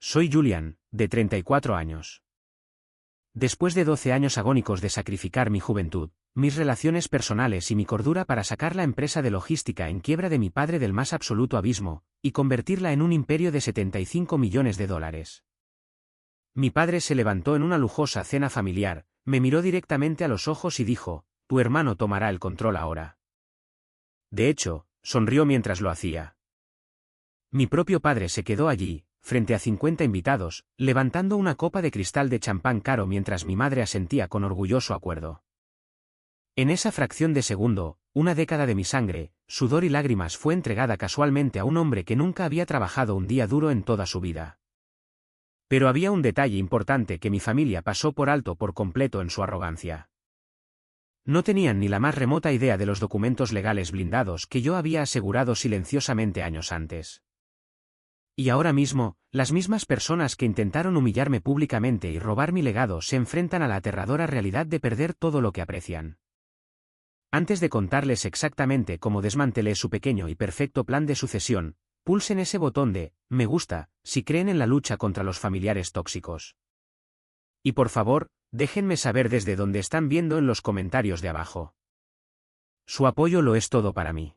Soy Julian, de 34 años. Después de 12 años agónicos de sacrificar mi juventud, mis relaciones personales y mi cordura para sacar la empresa de logística en quiebra de mi padre del más absoluto abismo, y convertirla en un imperio de 75 millones de dólares. Mi padre se levantó en una lujosa cena familiar, me miró directamente a los ojos y dijo, tu hermano tomará el control ahora. De hecho, sonrió mientras lo hacía. Mi propio padre se quedó allí, frente a 50 invitados, levantando una copa de cristal de champán caro mientras mi madre asentía con orgulloso acuerdo. En esa fracción de segundo, una década de mi sangre, sudor y lágrimas fue entregada casualmente a un hombre que nunca había trabajado un día duro en toda su vida. Pero había un detalle importante que mi familia pasó por alto por completo en su arrogancia. No tenían ni la más remota idea de los documentos legales blindados que yo había asegurado silenciosamente años antes. Y ahora mismo, las mismas personas que intentaron humillarme públicamente y robar mi legado se enfrentan a la aterradora realidad de perder todo lo que aprecian. Antes de contarles exactamente cómo desmantelé su pequeño y perfecto plan de sucesión, pulsen ese botón de me gusta si creen en la lucha contra los familiares tóxicos. Y por favor, déjenme saber desde dónde están viendo en los comentarios de abajo. Su apoyo lo es todo para mí.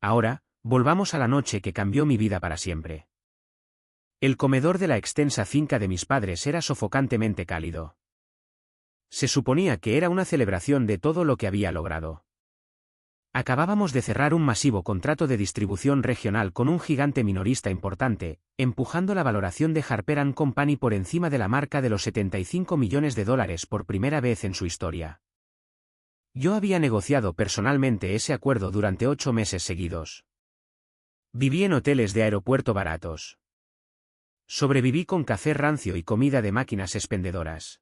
Ahora, volvamos a la noche que cambió mi vida para siempre. El comedor de la extensa finca de mis padres era sofocantemente cálido. Se suponía que era una celebración de todo lo que había logrado. Acabábamos de cerrar un masivo contrato de distribución regional con un gigante minorista importante, empujando la valoración de Harper & Company por encima de la marca de los 75 millones de dólares por primera vez en su historia. Yo había negociado personalmente ese acuerdo durante 8 meses seguidos. Viví en hoteles de aeropuerto baratos. Sobreviví con café rancio y comida de máquinas expendedoras.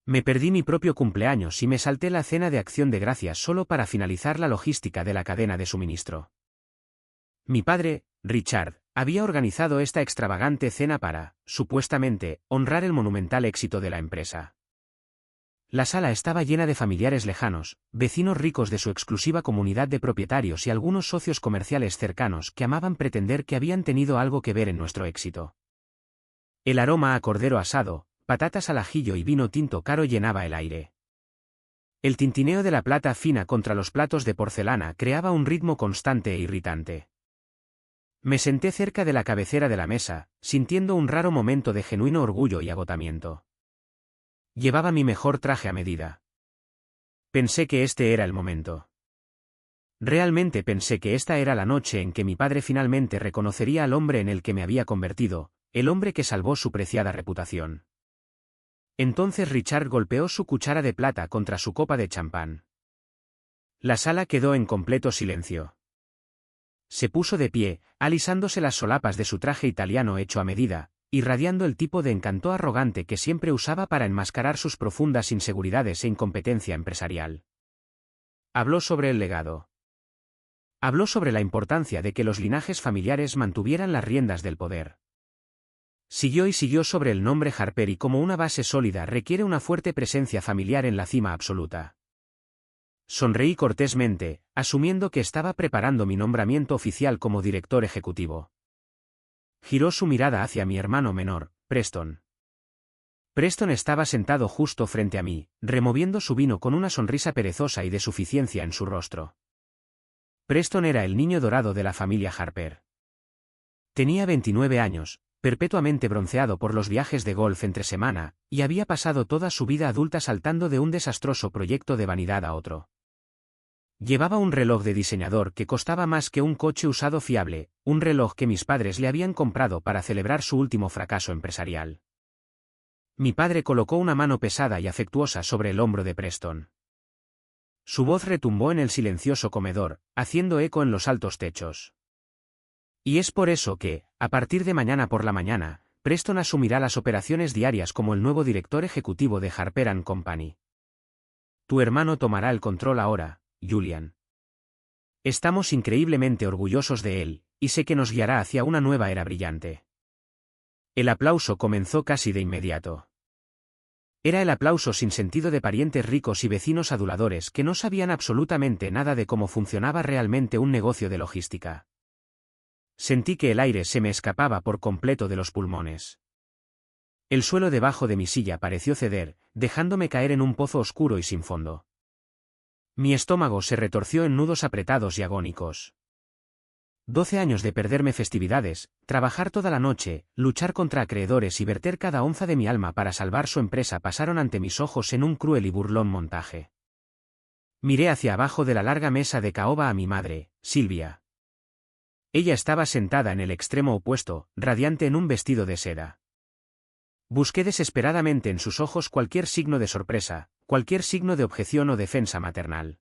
Me perdí mi propio cumpleaños y me salté la cena de Acción de Gracias solo para finalizar la logística de la cadena de suministro. Mi padre, Richard, había organizado esta extravagante cena para, supuestamente, honrar el monumental éxito de la empresa. La sala estaba llena de familiares lejanos, vecinos ricos de su exclusiva comunidad de propietarios y algunos socios comerciales cercanos que amaban pretender que habían tenido algo que ver en nuestro éxito. El aroma a cordero asado, patatas al ajillo y vino tinto caro llenaba el aire. El tintineo de la plata fina contra los platos de porcelana creaba un ritmo constante e irritante. Me senté cerca de la cabecera de la mesa, sintiendo un raro momento de genuino orgullo y agotamiento. Llevaba mi mejor traje a medida. Pensé que este era el momento. Realmente pensé que esta era la noche en que mi padre finalmente reconocería al hombre en el que me había convertido, el hombre que salvó su preciada reputación. Entonces Richard golpeó su cuchara de plata contra su copa de champán. La sala quedó en completo silencio. Se puso de pie, alisándose las solapas de su traje italiano hecho a medida, irradiando el tipo de encanto arrogante que siempre usaba para enmascarar sus profundas inseguridades e incompetencia empresarial. Habló sobre el legado. Habló sobre la importancia de que los linajes familiares mantuvieran las riendas del poder. Siguió sobre el nombre Harper y cómo una base sólida requiere una fuerte presencia familiar en la cima absoluta. Sonreí cortésmente, asumiendo que estaba preparando mi nombramiento oficial como director ejecutivo. Giró su mirada hacia mi hermano menor, Preston. Preston estaba sentado justo frente a mí, removiendo su vino con una sonrisa perezosa y de suficiencia en su rostro. Preston era el niño dorado de la familia Harper. Tenía 29 años, perpetuamente bronceado por los viajes de golf entre semana, y había pasado toda su vida adulta saltando de un desastroso proyecto de vanidad a otro. Llevaba un reloj de diseñador que costaba más que un coche usado fiable, un reloj que mis padres le habían comprado para celebrar su último fracaso empresarial. Mi padre colocó una mano pesada y afectuosa sobre el hombro de Preston. Su voz retumbó en el silencioso comedor, haciendo eco en los altos techos. Y es por eso que, a partir de mañana por la mañana, Preston asumirá las operaciones diarias como el nuevo director ejecutivo de Harper & Company. Tu hermano tomará el control ahora, Julian. Estamos increíblemente orgullosos de él, y sé que nos guiará hacia una nueva era brillante. El aplauso comenzó casi de inmediato. Era el aplauso sin sentido de parientes ricos y vecinos aduladores que no sabían absolutamente nada de cómo funcionaba realmente un negocio de logística. Sentí que el aire se me escapaba por completo de los pulmones. El suelo debajo de mi silla pareció ceder, dejándome caer en un pozo oscuro y sin fondo. Mi estómago se retorció en nudos apretados y agónicos. 12 años de perderme festividades, trabajar toda la noche, luchar contra acreedores y verter cada onza de mi alma para salvar su empresa pasaron ante mis ojos en un cruel y burlón montaje. Miré hacia abajo de la larga mesa de caoba a mi madre, Silvia. Ella estaba sentada en el extremo opuesto, radiante en un vestido de seda. Busqué desesperadamente en sus ojos cualquier signo de sorpresa, cualquier signo de objeción o defensa maternal.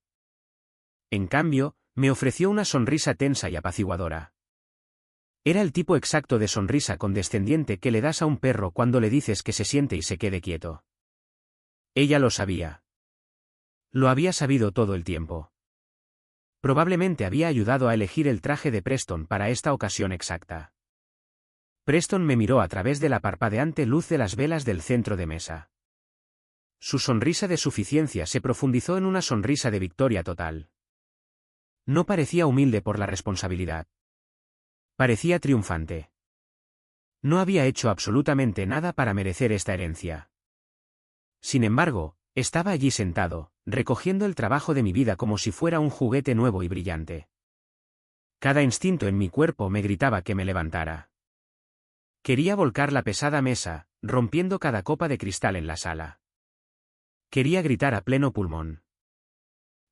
En cambio, me ofreció una sonrisa tensa y apaciguadora. Era el tipo exacto de sonrisa condescendiente que le das a un perro cuando le dices que se siente y se quede quieto. Ella lo sabía. Lo había sabido todo el tiempo. Probablemente había ayudado a elegir el traje de Preston para esta ocasión exacta. Preston me miró a través de la parpadeante luz de las velas del centro de mesa. Su sonrisa de suficiencia se profundizó en una sonrisa de victoria total. No parecía humilde por la responsabilidad. Parecía triunfante. No había hecho absolutamente nada para merecer esta herencia. Sin embargo, estaba allí sentado, recogiendo el trabajo de mi vida como si fuera un juguete nuevo y brillante. Cada instinto en mi cuerpo me gritaba que me levantara. Quería volcar la pesada mesa, rompiendo cada copa de cristal en la sala. Quería gritar a pleno pulmón.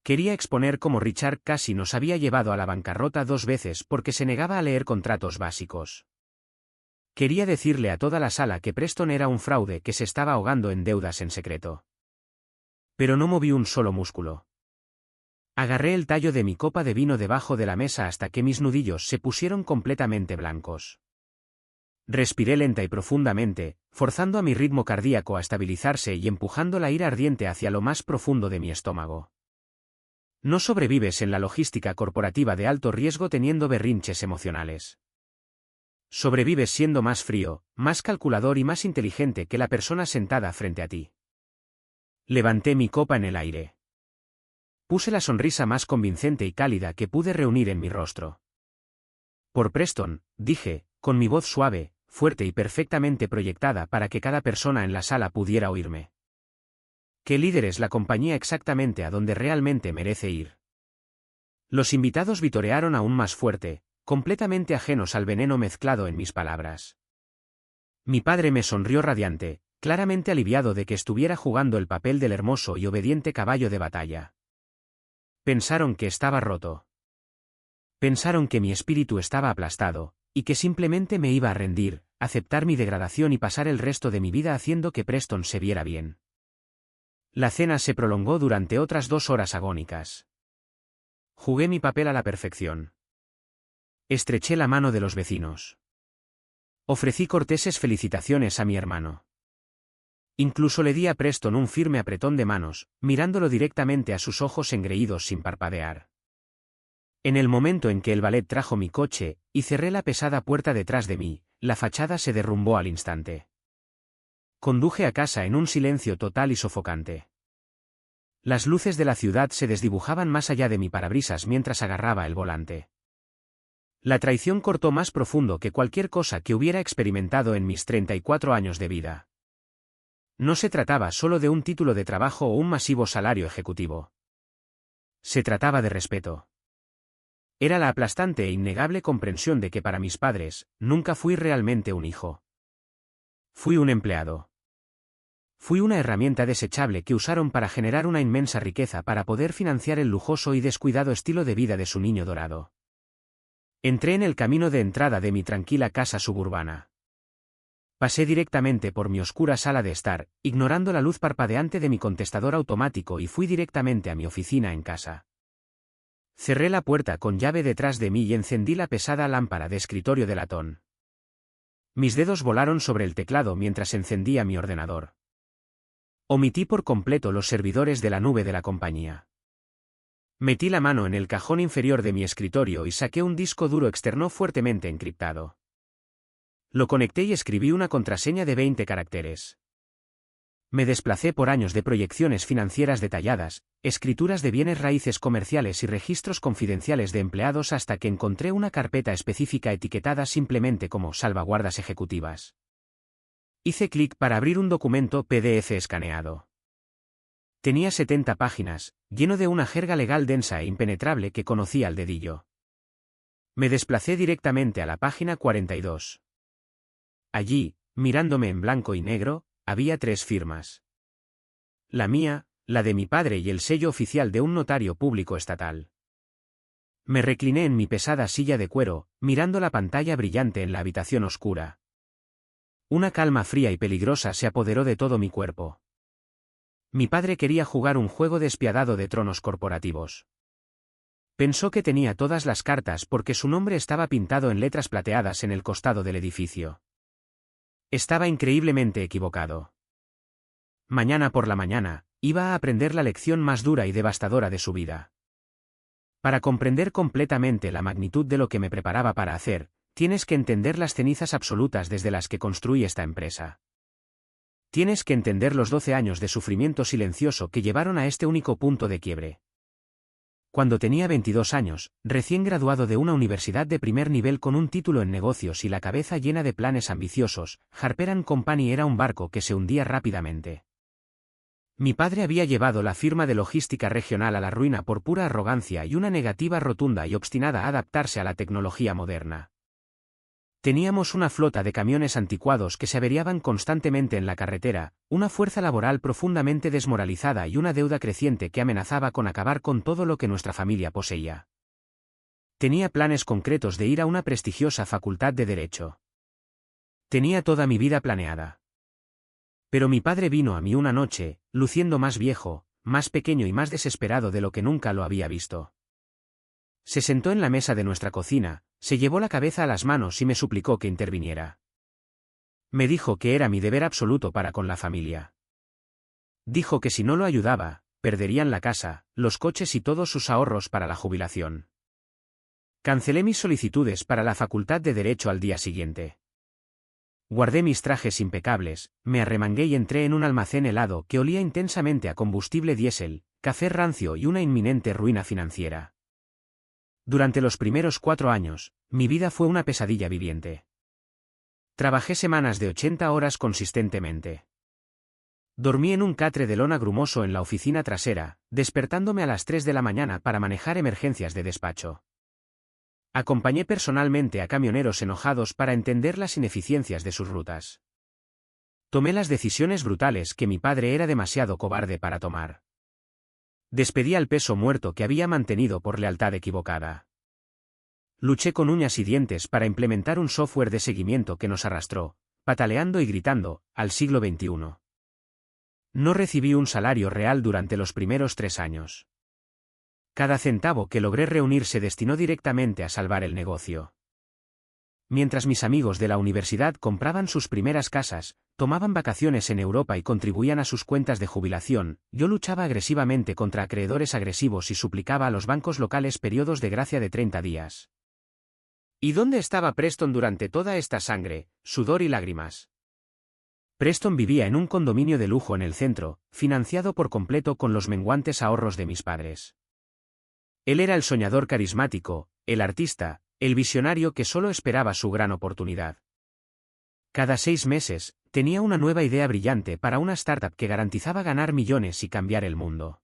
Quería exponer cómo Richard casi nos había llevado a la bancarrota 2 veces porque se negaba a leer contratos básicos. Quería decirle a toda la sala que Preston era un fraude que se estaba ahogando en deudas en secreto. Pero no moví un solo músculo. Agarré el tallo de mi copa de vino debajo de la mesa hasta que mis nudillos se pusieron completamente blancos. Respiré lenta y profundamente, forzando a mi ritmo cardíaco a estabilizarse y empujando la ira ardiente hacia lo más profundo de mi estómago. No sobrevives en la logística corporativa de alto riesgo teniendo berrinches emocionales. Sobrevives siendo más frío, más calculador y más inteligente que la persona sentada frente a ti. Levanté mi copa en el aire. Puse la sonrisa más convincente y cálida que pude reunir en mi rostro. Por Preston, dije, con mi voz suave, fuerte y perfectamente proyectada para que cada persona en la sala pudiera oírme. Que líderes la compañía exactamente a donde realmente merece ir. Los invitados vitorearon aún más fuerte, completamente ajenos al veneno mezclado en mis palabras. Mi padre me sonrió radiante, claramente aliviado de que estuviera jugando el papel del hermoso y obediente caballo de batalla. Pensaron que estaba roto. Pensaron que mi espíritu estaba aplastado, y que simplemente me iba a rendir, aceptar mi degradación y pasar el resto de mi vida haciendo que Preston se viera bien. La cena se prolongó durante otras 2 horas agónicas. Jugué mi papel a la perfección. Estreché la mano de los vecinos. Ofrecí corteses felicitaciones a mi hermano. Incluso le di a Preston un firme apretón de manos, mirándolo directamente a sus ojos engreídos sin parpadear. En el momento en que el valet trajo mi coche, y cerré la pesada puerta detrás de mí, la fachada se derrumbó al instante. Conduje a casa en un silencio total y sofocante. Las luces de la ciudad se desdibujaban más allá de mi parabrisas mientras agarraba el volante. La traición cortó más profundo que cualquier cosa que hubiera experimentado en mis 34 años de vida. No se trataba solo de un título de trabajo o un masivo salario ejecutivo. Se trataba de respeto. Era la aplastante e innegable comprensión de que para mis padres, nunca fui realmente un hijo. Fui un empleado. Fui una herramienta desechable que usaron para generar una inmensa riqueza para poder financiar el lujoso y descuidado estilo de vida de su niño dorado. Entré en el camino de entrada de mi tranquila casa suburbana. Pasé directamente por mi oscura sala de estar, ignorando la luz parpadeante de mi contestador automático y fui directamente a mi oficina en casa. Cerré la puerta con llave detrás de mí y encendí la pesada lámpara de escritorio de latón. Mis dedos volaron sobre el teclado mientras encendía mi ordenador. Omití por completo los servidores de la nube de la compañía. Metí la mano en el cajón inferior de mi escritorio y saqué un disco duro externo fuertemente encriptado. Lo conecté y escribí una contraseña de 20 caracteres. Me desplacé por años de proyecciones financieras detalladas, escrituras de bienes raíces comerciales y registros confidenciales de empleados hasta que encontré una carpeta específica etiquetada simplemente como salvaguardas ejecutivas. Hice clic para abrir un documento PDF escaneado. Tenía 70 páginas, lleno de una jerga legal densa e impenetrable que conocía al dedillo. Me desplacé directamente a la página 42. Allí, mirándome en blanco y negro, había 3 firmas. La mía, la de mi padre y el sello oficial de un notario público estatal. Me recliné en mi pesada silla de cuero, mirando la pantalla brillante en la habitación oscura. Una calma fría y peligrosa se apoderó de todo mi cuerpo. Mi padre quería jugar un juego despiadado de tronos corporativos. Pensó que tenía todas las cartas porque su nombre estaba pintado en letras plateadas en el costado del edificio. Estaba increíblemente equivocado. Mañana por la mañana, iba a aprender la lección más dura y devastadora de su vida. Para comprender completamente la magnitud de lo que me preparaba para hacer, tienes que entender las cenizas absolutas desde las que construí esta empresa. Tienes que entender los 12 años de sufrimiento silencioso que llevaron a este único punto de quiebre. Cuando tenía 22 años, recién graduado de una universidad de primer nivel con un título en negocios y la cabeza llena de planes ambiciosos, Harper & Company era un barco que se hundía rápidamente. Mi padre había llevado la firma de logística regional a la ruina por pura arrogancia y una negativa rotunda y obstinada a adaptarse a la tecnología moderna. Teníamos una flota de camiones anticuados que se averiaban constantemente en la carretera, una fuerza laboral profundamente desmoralizada y una deuda creciente que amenazaba con acabar con todo lo que nuestra familia poseía. Tenía planes concretos de ir a una prestigiosa facultad de Derecho. Tenía toda mi vida planeada. Pero mi padre vino a mí una noche, luciendo más viejo, más pequeño y más desesperado de lo que nunca lo había visto. Se sentó en la mesa de nuestra cocina, se llevó la cabeza a las manos y me suplicó que interviniera. Me dijo que era mi deber absoluto para con la familia. Dijo que si no lo ayudaba, perderían la casa, los coches y todos sus ahorros para la jubilación. Cancelé mis solicitudes para la facultad de Derecho al día siguiente. Guardé mis trajes impecables, me arremangué y entré en un almacén helado que olía intensamente a combustible diésel, café rancio y una inminente ruina financiera. Durante los primeros 4 años, mi vida fue una pesadilla viviente. Trabajé semanas de 80 horas consistentemente. Dormí en un catre de lona grumoso en la oficina trasera, despertándome a las 3 de la mañana para manejar emergencias de despacho. Acompañé personalmente a camioneros enojados para entender las ineficiencias de sus rutas. Tomé las decisiones brutales que mi padre era demasiado cobarde para tomar. Despedí al peso muerto que había mantenido por lealtad equivocada. Luché con uñas y dientes para implementar un software de seguimiento que nos arrastró, pataleando y gritando, al siglo XXI. No recibí un salario real durante los primeros 3 años. Cada centavo que logré reunir se destinó directamente a salvar el negocio. Mientras mis amigos de la universidad compraban sus primeras casas, tomaban vacaciones en Europa y contribuían a sus cuentas de jubilación, yo luchaba agresivamente contra acreedores agresivos y suplicaba a los bancos locales periodos de gracia de 30 días. ¿Y dónde estaba Preston durante toda esta sangre, sudor y lágrimas? Preston vivía en un condominio de lujo en el centro, financiado por completo con los menguantes ahorros de mis padres. Él era el soñador carismático, el artista, el visionario que solo esperaba su gran oportunidad. Cada 6 meses, tenía una nueva idea brillante para una startup que garantizaba ganar millones y cambiar el mundo.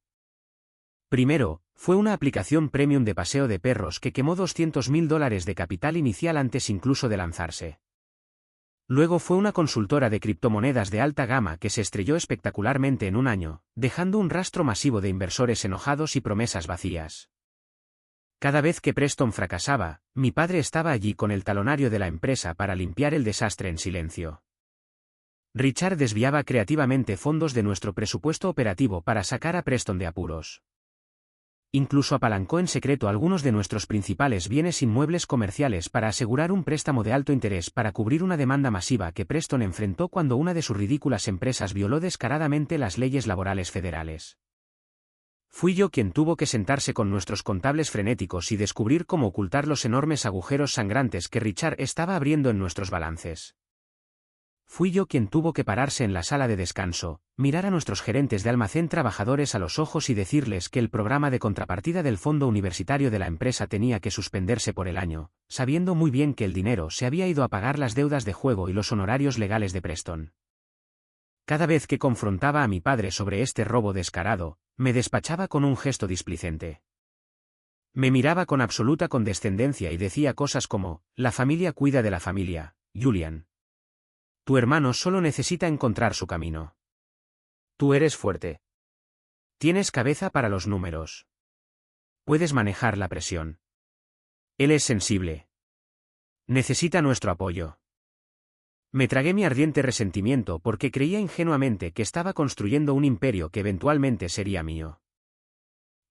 Primero, fue una aplicación premium de paseo de perros que quemó $200.000 de capital inicial antes incluso de lanzarse. Luego fue una consultora de criptomonedas de alta gama que se estrelló espectacularmente en un año, dejando un rastro masivo de inversores enojados y promesas vacías. Cada vez que Preston fracasaba, mi padre estaba allí con el talonario de la empresa para limpiar el desastre en silencio. Richard desviaba creativamente fondos de nuestro presupuesto operativo para sacar a Preston de apuros. Incluso apalancó en secreto algunos de nuestros principales bienes inmuebles comerciales para asegurar un préstamo de alto interés para cubrir una demanda masiva que Preston enfrentó cuando una de sus ridículas empresas violó descaradamente las leyes laborales federales. Fui yo quien tuvo que sentarse con nuestros contables frenéticos y descubrir cómo ocultar los enormes agujeros sangrantes que Richard estaba abriendo en nuestros balances. fui yo quien tuvo que pararse en la sala de descanso, mirar a nuestros gerentes de almacén trabajadores a los ojos y decirles que el programa de contrapartida del fondo universitario de la empresa tenía que suspenderse por el año, sabiendo muy bien que el dinero se había ido a pagar las deudas de juego y los honorarios legales de Preston. Cada vez que confrontaba a mi padre sobre este robo descarado, me despachaba con un gesto displicente. Me miraba con absoluta condescendencia y decía cosas como: la familia cuida de la familia, Julian. Tu hermano solo necesita encontrar su camino. Tú eres fuerte. Tienes cabeza para los números. Puedes manejar la presión. Él es sensible. Necesita nuestro apoyo. Me tragué mi ardiente resentimiento porque creía ingenuamente que estaba construyendo un imperio que eventualmente sería mío.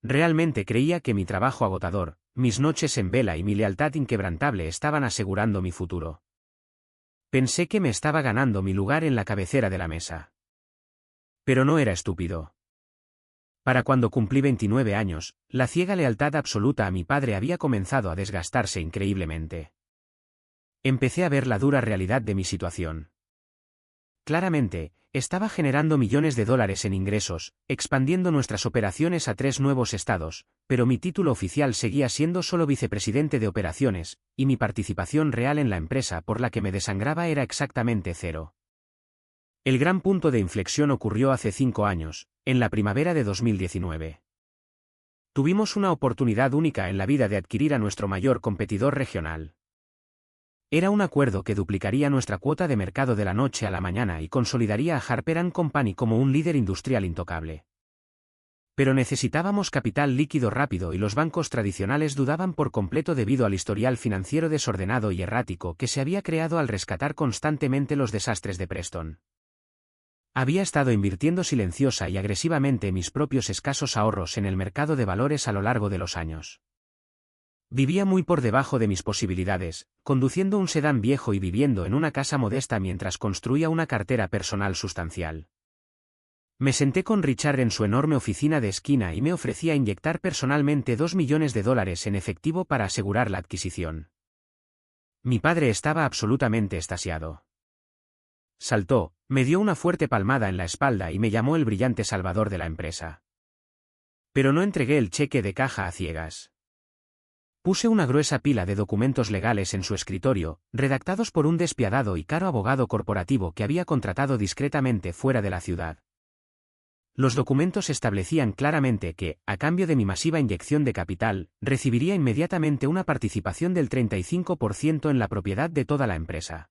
Realmente creía que mi trabajo agotador, mis noches en vela y mi lealtad inquebrantable estaban asegurando mi futuro. Pensé que me estaba ganando mi lugar en la cabecera de la mesa. Pero no era estúpido. Para cuando cumplí 29 años, la ciega lealtad absoluta a mi padre había comenzado a desgastarse increíblemente. Empecé a ver la dura realidad de mi situación. Claramente, estaba generando millones de dólares en ingresos, expandiendo nuestras operaciones a 3 nuevos estados, pero mi título oficial seguía siendo solo vicepresidente de operaciones, y mi participación real en la empresa por la que me desangraba era exactamente 0. El gran punto de inflexión ocurrió hace 5 años, en la primavera de 2019. Tuvimos una oportunidad única en la vida de adquirir a nuestro mayor competidor regional. Era un acuerdo que duplicaría nuestra cuota de mercado de la noche a la mañana y consolidaría a Harper & Company como un líder industrial intocable. Pero necesitábamos capital líquido rápido y los bancos tradicionales dudaban por completo debido al historial financiero desordenado y errático que se había creado al rescatar constantemente los desastres de Preston. Había estado invirtiendo silenciosa y agresivamente mis propios escasos ahorros en el mercado de valores a lo largo de los años. Vivía muy por debajo de mis posibilidades, conduciendo un sedán viejo y viviendo en una casa modesta mientras construía una cartera personal sustancial. Me senté con Richard en su enorme oficina de esquina y me ofrecía inyectar personalmente $2 millones en efectivo para asegurar la adquisición. Mi padre estaba absolutamente extasiado. Saltó, me dio una fuerte palmada en la espalda y me llamó el brillante salvador de la empresa. Pero no entregué el cheque de caja a ciegas. Puse una gruesa pila de documentos legales en su escritorio, redactados por un despiadado y caro abogado corporativo que había contratado discretamente fuera de la ciudad. Los documentos establecían claramente que, a cambio de mi masiva inyección de capital, recibiría inmediatamente una participación del 35% en la propiedad de toda la empresa.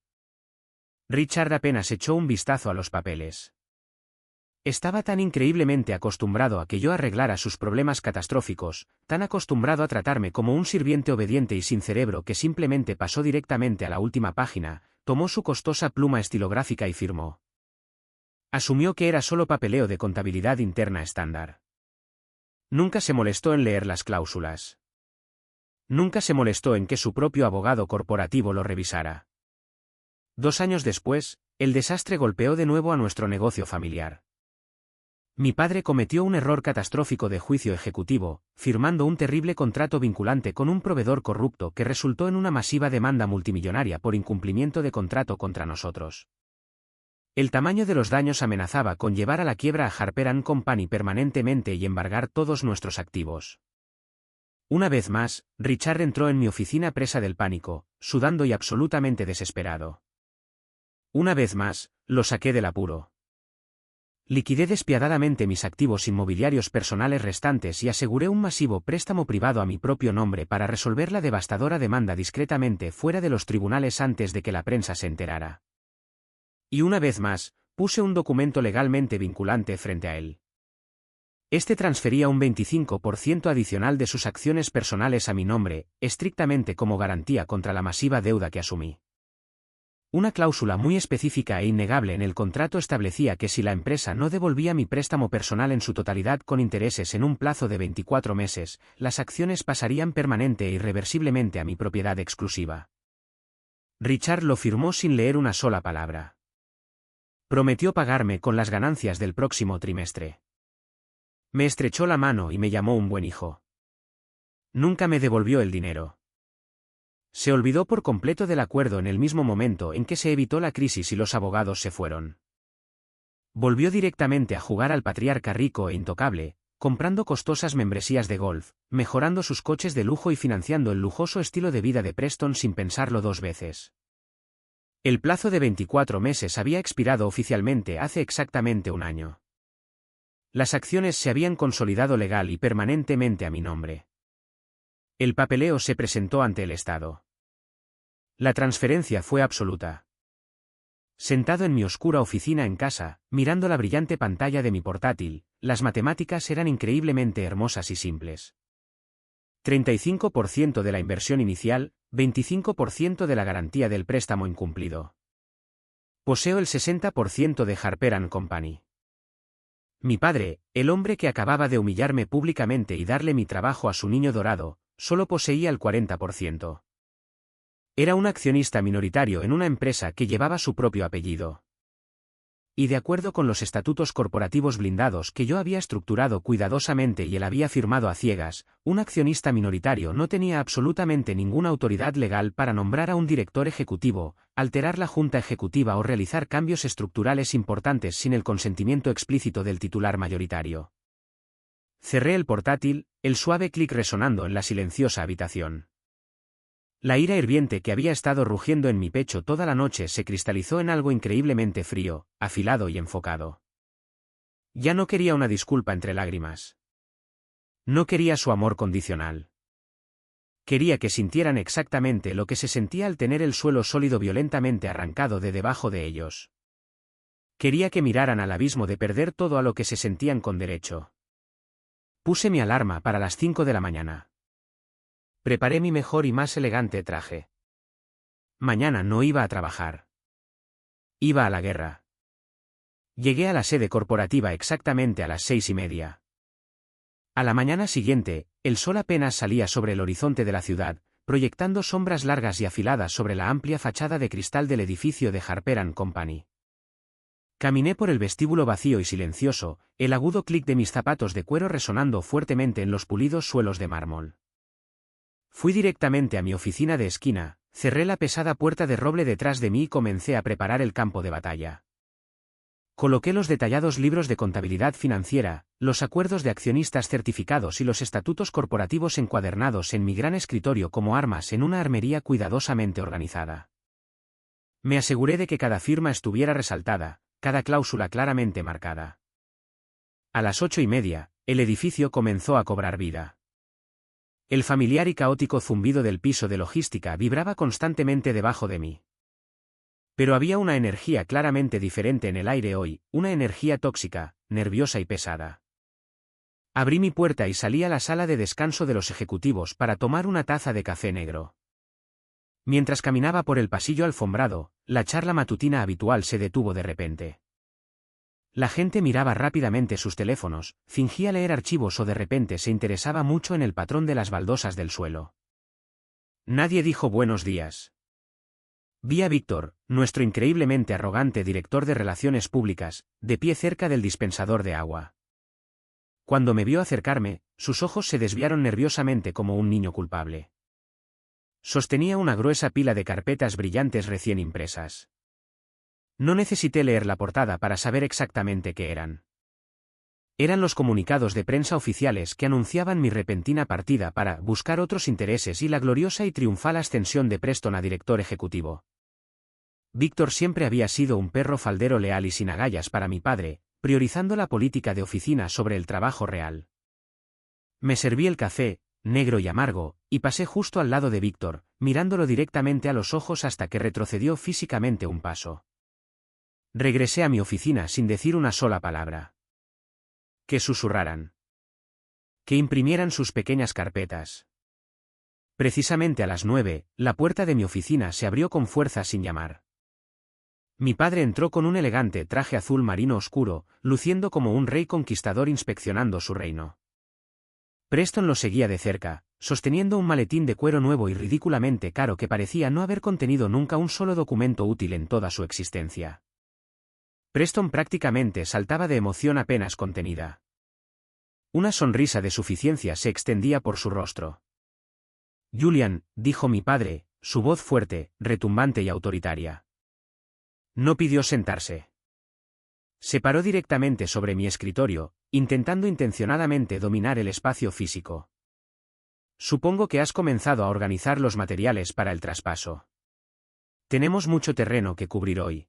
Richard apenas echó un vistazo a los papeles. Estaba tan increíblemente acostumbrado a que yo arreglara sus problemas catastróficos, tan acostumbrado a tratarme como un sirviente obediente y sin cerebro que simplemente pasó directamente a la última página, tomó su costosa pluma estilográfica y firmó. Asumió que era solo papeleo de contabilidad interna estándar. Nunca se molestó en leer las cláusulas. Nunca se molestó en que su propio abogado corporativo lo revisara. 2 años después, el desastre golpeó de nuevo a nuestro negocio familiar. Mi padre cometió un error catastrófico de juicio ejecutivo, firmando un terrible contrato vinculante con un proveedor corrupto que resultó en una masiva demanda multimillonaria por incumplimiento de contrato contra nosotros. El tamaño de los daños amenazaba con llevar a la quiebra a Harper & Company permanentemente y embargar todos nuestros activos. Una vez más, Richard entró en mi oficina presa del pánico, sudando y absolutamente desesperado. Una vez más, lo saqué del apuro. Liquidé despiadadamente mis activos inmobiliarios personales restantes y aseguré un masivo préstamo privado a mi propio nombre para resolver la devastadora demanda discretamente fuera de los tribunales antes de que la prensa se enterara. Y una vez más, puse un documento legalmente vinculante frente a él. Este transfería un 25% adicional de sus acciones personales a mi nombre, estrictamente como garantía contra la masiva deuda que asumí. Una cláusula muy específica e innegable en el contrato establecía que si la empresa no devolvía mi préstamo personal en su totalidad con intereses en un plazo de 24 meses, las acciones pasarían permanente e irreversiblemente a mi propiedad exclusiva. Richard lo firmó sin leer una sola palabra. Prometió pagarme con las ganancias del próximo trimestre. Me estrechó la mano y me llamó un buen hijo. Nunca me devolvió el dinero. Se olvidó por completo del acuerdo en el mismo momento en que se evitó la crisis y los abogados se fueron. Volvió directamente a jugar al patriarca rico e intocable, comprando costosas membresías de golf, mejorando sus coches de lujo y financiando el lujoso estilo de vida de Preston sin pensarlo dos veces. El plazo de 24 meses había expirado oficialmente hace exactamente un año. Las acciones se habían consolidado legal y permanentemente a mi nombre. El papeleo se presentó ante el Estado. La transferencia fue absoluta. Sentado en mi oscura oficina en casa, mirando la brillante pantalla de mi portátil, las matemáticas eran increíblemente hermosas y simples. 35% de la inversión inicial, 25% de la garantía del préstamo incumplido. Poseo el 60% de Harper & Company. Mi padre, el hombre que acababa de humillarme públicamente y darle mi trabajo a su niño dorado, solo poseía el 40%. Era un accionista minoritario en una empresa que llevaba su propio apellido. Y de acuerdo con los estatutos corporativos blindados que yo había estructurado cuidadosamente y él había firmado a ciegas, un accionista minoritario no tenía absolutamente ninguna autoridad legal para nombrar a un director ejecutivo, alterar la junta ejecutiva o realizar cambios estructurales importantes sin el consentimiento explícito del titular mayoritario. Cerré el portátil, el suave clic resonando en la silenciosa habitación. La ira hirviente que había estado rugiendo en mi pecho toda la noche se cristalizó en algo increíblemente frío, afilado y enfocado. Ya no quería una disculpa entre lágrimas. No quería su amor condicional. Quería que sintieran exactamente lo que se sentía al tener el suelo sólido violentamente arrancado de debajo de ellos. Quería que miraran al abismo de perder todo a lo que se sentían con derecho. Puse mi alarma para las 5 de la mañana. Preparé mi mejor y más elegante traje. Mañana no iba a trabajar. Iba a la guerra. Llegué a la sede corporativa exactamente a las 6:30. A la mañana siguiente, el sol apenas salía sobre el horizonte de la ciudad, proyectando sombras largas y afiladas sobre la amplia fachada de cristal del edificio de Harper & Company. Caminé por el vestíbulo vacío y silencioso, el agudo clic de mis zapatos de cuero resonando fuertemente en los pulidos suelos de mármol. Fui directamente a mi oficina de esquina, cerré la pesada puerta de roble detrás de mí y comencé a preparar el campo de batalla. Coloqué los detallados libros de contabilidad financiera, los acuerdos de accionistas certificados y los estatutos corporativos encuadernados en mi gran escritorio como armas en una armería cuidadosamente organizada. Me aseguré de que cada firma estuviera resaltada, cada cláusula claramente marcada. A las 8:30, el edificio comenzó a cobrar vida. El familiar y caótico zumbido del piso de logística vibraba constantemente debajo de mí. Pero había una energía claramente diferente en el aire hoy, una energía tóxica, nerviosa y pesada. Abrí mi puerta y salí a la sala de descanso de los ejecutivos para tomar una taza de café negro. Mientras caminaba por el pasillo alfombrado, la charla matutina habitual se detuvo de repente. La gente miraba rápidamente sus teléfonos, fingía leer archivos o de repente se interesaba mucho en el patrón de las baldosas del suelo. Nadie dijo buenos días. Vi a Víctor, nuestro increíblemente arrogante director de Relaciones Públicas, de pie cerca del dispensador de agua. Cuando me vio acercarme, sus ojos se desviaron nerviosamente como un niño culpable. Sostenía una gruesa pila de carpetas brillantes recién impresas. No necesité leer la portada para saber exactamente qué eran. Eran los comunicados de prensa oficiales que anunciaban mi repentina partida para buscar otros intereses y la gloriosa y triunfal ascensión de Preston a director ejecutivo. Víctor siempre había sido un perro faldero leal y sin agallas para mi padre, priorizando la política de oficina sobre el trabajo real. Me serví el café, negro y amargo, y pasé justo al lado de Víctor, mirándolo directamente a los ojos hasta que retrocedió físicamente un paso. Regresé a mi oficina sin decir una sola palabra. Que susurraran. Que imprimieran sus pequeñas carpetas. Precisamente a las 9, la puerta de mi oficina se abrió con fuerza sin llamar. Mi padre entró con un elegante traje azul marino oscuro, luciendo como un rey conquistador inspeccionando su reino. Preston lo seguía de cerca, sosteniendo un maletín de cuero nuevo y ridículamente caro que parecía no haber contenido nunca un solo documento útil en toda su existencia. Preston prácticamente saltaba de emoción apenas contenida. Una sonrisa de suficiencia se extendía por su rostro. Julian, dijo mi padre, su voz fuerte, retumbante y autoritaria. No pidió sentarse. Se paró directamente sobre mi escritorio, intentando intencionadamente dominar el espacio físico. Supongo que has comenzado a organizar los materiales para el traspaso. Tenemos mucho terreno que cubrir hoy.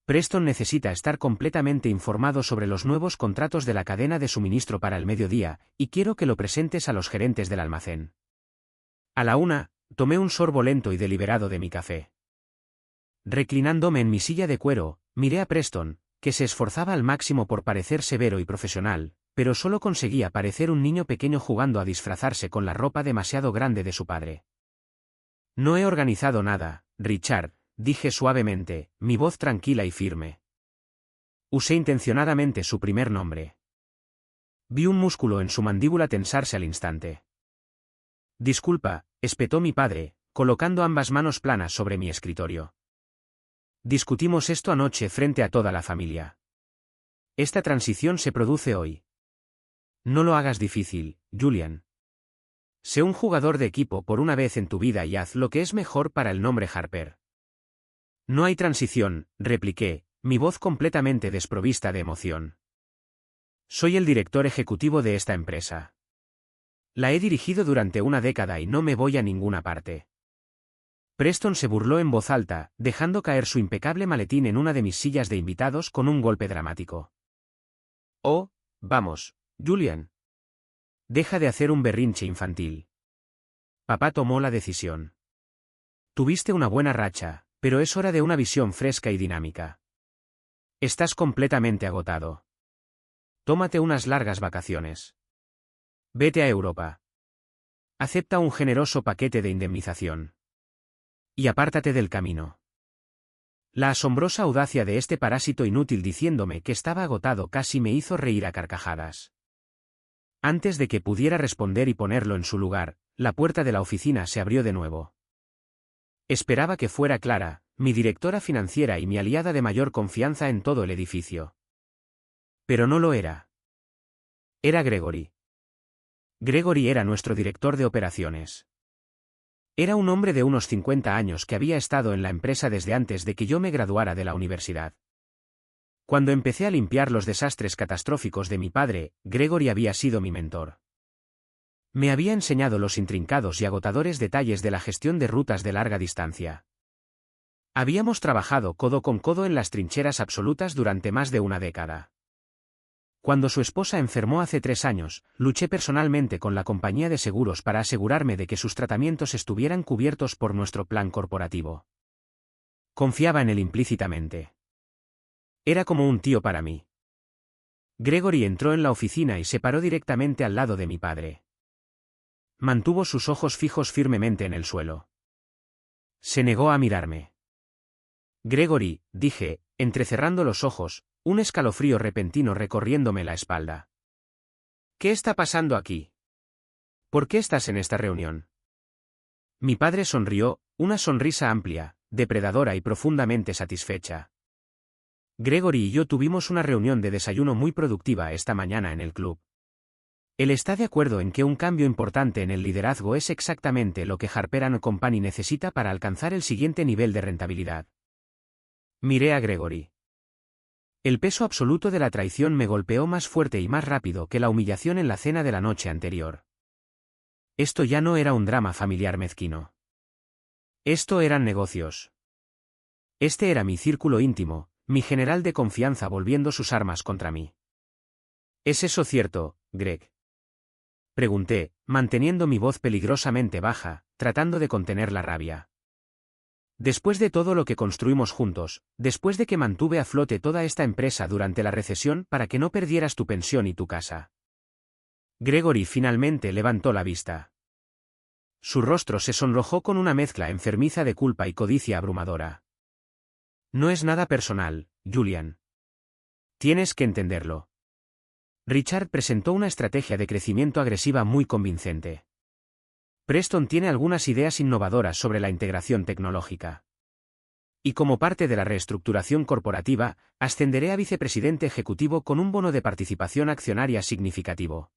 Preston necesita estar completamente informado sobre los nuevos contratos de la cadena de suministro para el mediodía, y quiero que lo presentes a los gerentes del almacén. A la 1, tomé un sorbo lento y deliberado de mi café. Reclinándome en mi silla de cuero, miré a Preston, que se esforzaba al máximo por parecer severo y profesional, pero solo conseguía parecer un niño pequeño jugando a disfrazarse con la ropa demasiado grande de su padre. No he organizado nada, Richard, dije suavemente, mi voz tranquila y firme. Usé intencionadamente su primer nombre. Vi un músculo en su mandíbula tensarse al instante. Disculpa, espetó mi padre, colocando ambas manos planas sobre mi escritorio. Discutimos esto anoche frente a toda la familia. Esta transición se produce hoy. No lo hagas difícil, Julian. Sé un jugador de equipo por una vez en tu vida y haz lo que es mejor para el nombre Harper. No hay transición, repliqué, mi voz completamente desprovista de emoción. Soy el director ejecutivo de esta empresa. La he dirigido durante una década y no me voy a ninguna parte. Preston se burló en voz alta, dejando caer su impecable maletín en una de mis sillas de invitados con un golpe dramático. Oh, vamos, Julian. Deja de hacer un berrinche infantil. Papá tomó la decisión. Tuviste una buena racha, pero es hora de una visión fresca y dinámica. Estás completamente agotado. Tómate unas largas vacaciones. Vete a Europa. Acepta un generoso paquete de indemnización. Y apártate del camino. La asombrosa audacia de este parásito inútil diciéndome que estaba agotado casi me hizo reír a carcajadas. Antes de que pudiera responder y ponerlo en su lugar, la puerta de la oficina se abrió de nuevo. Esperaba que fuera Clara, mi directora financiera y mi aliada de mayor confianza en todo el edificio. Pero no lo era. Era Gregory. Gregory era nuestro director de operaciones. Era un hombre de unos 50 años que había estado en la empresa desde antes de que yo me graduara de la universidad. Cuando empecé a limpiar los desastres catastróficos de mi padre, Gregory había sido mi mentor. Me había enseñado los intrincados y agotadores detalles de la gestión de rutas de larga distancia. Habíamos trabajado codo con codo en las trincheras absolutas durante más de una década. Cuando su esposa enfermó hace 3 años, luché personalmente con la compañía de seguros para asegurarme de que sus tratamientos estuvieran cubiertos por nuestro plan corporativo. Confiaba en él implícitamente. Era como un tío para mí. Gregory entró en la oficina y se paró directamente al lado de mi padre. Mantuvo sus ojos fijos firmemente en el suelo. Se negó a mirarme. Gregory, dije, entrecerrando los ojos, un escalofrío repentino recorriéndome la espalda. ¿Qué está pasando aquí? ¿Por qué estás en esta reunión? Mi padre sonrió, una sonrisa amplia, depredadora y profundamente satisfecha. Gregory y yo tuvimos una reunión de desayuno muy productiva esta mañana en el club. Él está de acuerdo en que un cambio importante en el liderazgo es exactamente lo que Harper & Company necesita para alcanzar el siguiente nivel de rentabilidad. Miré a Gregory. El peso absoluto de la traición me golpeó más fuerte y más rápido que la humillación en la cena de la noche anterior. Esto ya no era un drama familiar mezquino. Esto eran negocios. Este era mi círculo íntimo, mi general de confianza volviendo sus armas contra mí. ¿Es eso cierto, Greg? Pregunté, manteniendo mi voz peligrosamente baja, tratando de contener la rabia. Después de todo lo que construimos juntos, después de que mantuve a flote toda esta empresa durante la recesión para que no perdieras tu pensión y tu casa. Gregory finalmente levantó la vista. Su rostro se sonrojó con una mezcla enfermiza de culpa y codicia abrumadora. No es nada personal, Julian. Tienes que entenderlo. Richard presentó una estrategia de crecimiento agresiva muy convincente. Preston tiene algunas ideas innovadoras sobre la integración tecnológica. Y como parte de la reestructuración corporativa, ascenderé a vicepresidente ejecutivo con un bono de participación accionaria significativo.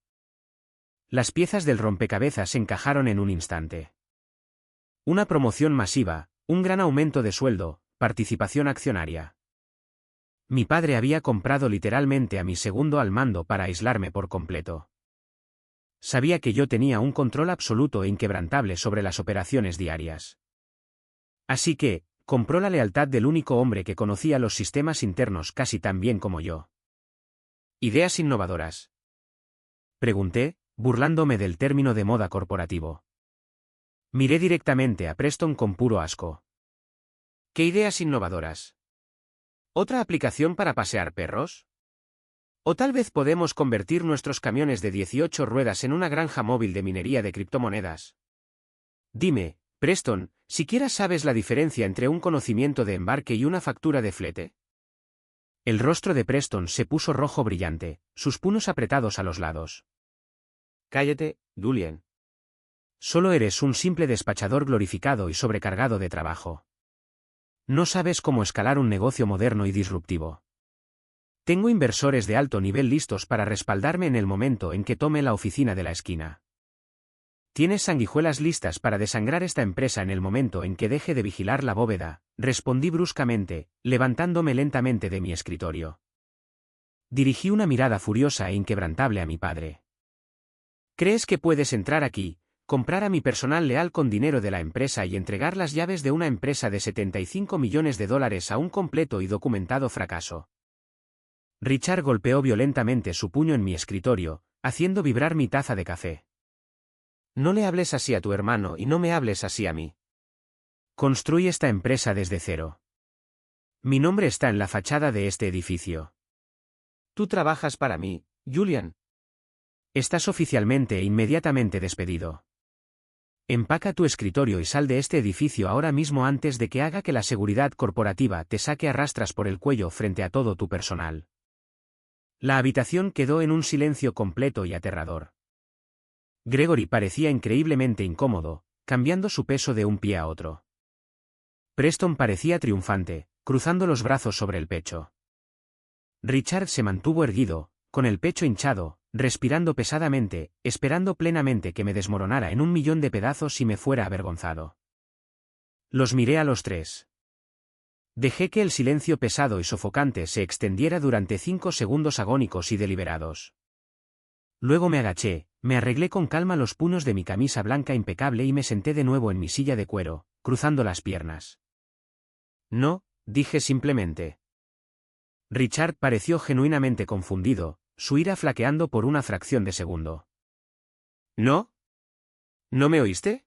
Las piezas del rompecabezas encajaron en un instante. Una promoción masiva, un gran aumento de sueldo, participación accionaria. Mi padre había comprado literalmente a mi segundo al mando para aislarme por completo. Sabía que yo tenía un control absoluto e inquebrantable sobre las operaciones diarias. Así que, compró la lealtad del único hombre que conocía los sistemas internos casi tan bien como yo. ¿Ideas innovadoras?, pregunté, burlándome del término de moda corporativo. Miré directamente a Preston con puro asco. ¿Qué ideas innovadoras? ¿Otra aplicación para pasear perros? ¿O tal vez podemos convertir nuestros camiones de 18 ruedas en una granja móvil de minería de criptomonedas? Dime, Preston, ¿siquiera sabes la diferencia entre un conocimiento de embarque y una factura de flete? El rostro de Preston se puso rojo brillante, sus puños apretados a los lados. Cállate, Julian. Solo eres un simple despachador glorificado y sobrecargado de trabajo. No sabes cómo escalar un negocio moderno y disruptivo. Tengo inversores de alto nivel listos para respaldarme en el momento en que tome la oficina de la esquina. Tienes sanguijuelas listas para desangrar esta empresa en el momento en que deje de vigilar la bóveda, respondí bruscamente, levantándome lentamente de mi escritorio. Dirigí una mirada furiosa e inquebrantable a mi padre. ¿Crees que puedes entrar aquí, comprar a mi personal leal con dinero de la empresa y entregar las llaves de una empresa de $75 millones a un completo y documentado fracaso? Richard golpeó violentamente su puño en mi escritorio, haciendo vibrar mi taza de café. No le hables así a tu hermano y no me hables así a mí. Construí esta empresa desde cero. Mi nombre está en la fachada de este edificio. Tú trabajas para mí, Julian. Estás oficialmente e inmediatamente despedido. Empaca tu escritorio y sal de este edificio ahora mismo antes de que haga que la seguridad corporativa te saque a rastras por el cuello frente a todo tu personal. La habitación quedó en un silencio completo y aterrador. Gregory parecía increíblemente incómodo, cambiando su peso de un pie a otro. Preston parecía triunfante, cruzando los brazos sobre el pecho. Richard se mantuvo erguido, con el pecho hinchado, respirando pesadamente, esperando plenamente que me desmoronara en 1.000.000 de pedazos y me fuera avergonzado. Los miré a los tres. Dejé que el silencio pesado y sofocante se extendiera durante 5 segundos agónicos y deliberados. Luego me agaché, me arreglé con calma los puños de mi camisa blanca impecable y me senté de nuevo en mi silla de cuero, cruzando las piernas. No, dije simplemente. Richard pareció genuinamente confundido, su ira flaqueando por una fracción de segundo. ¿No? ¿No me oíste?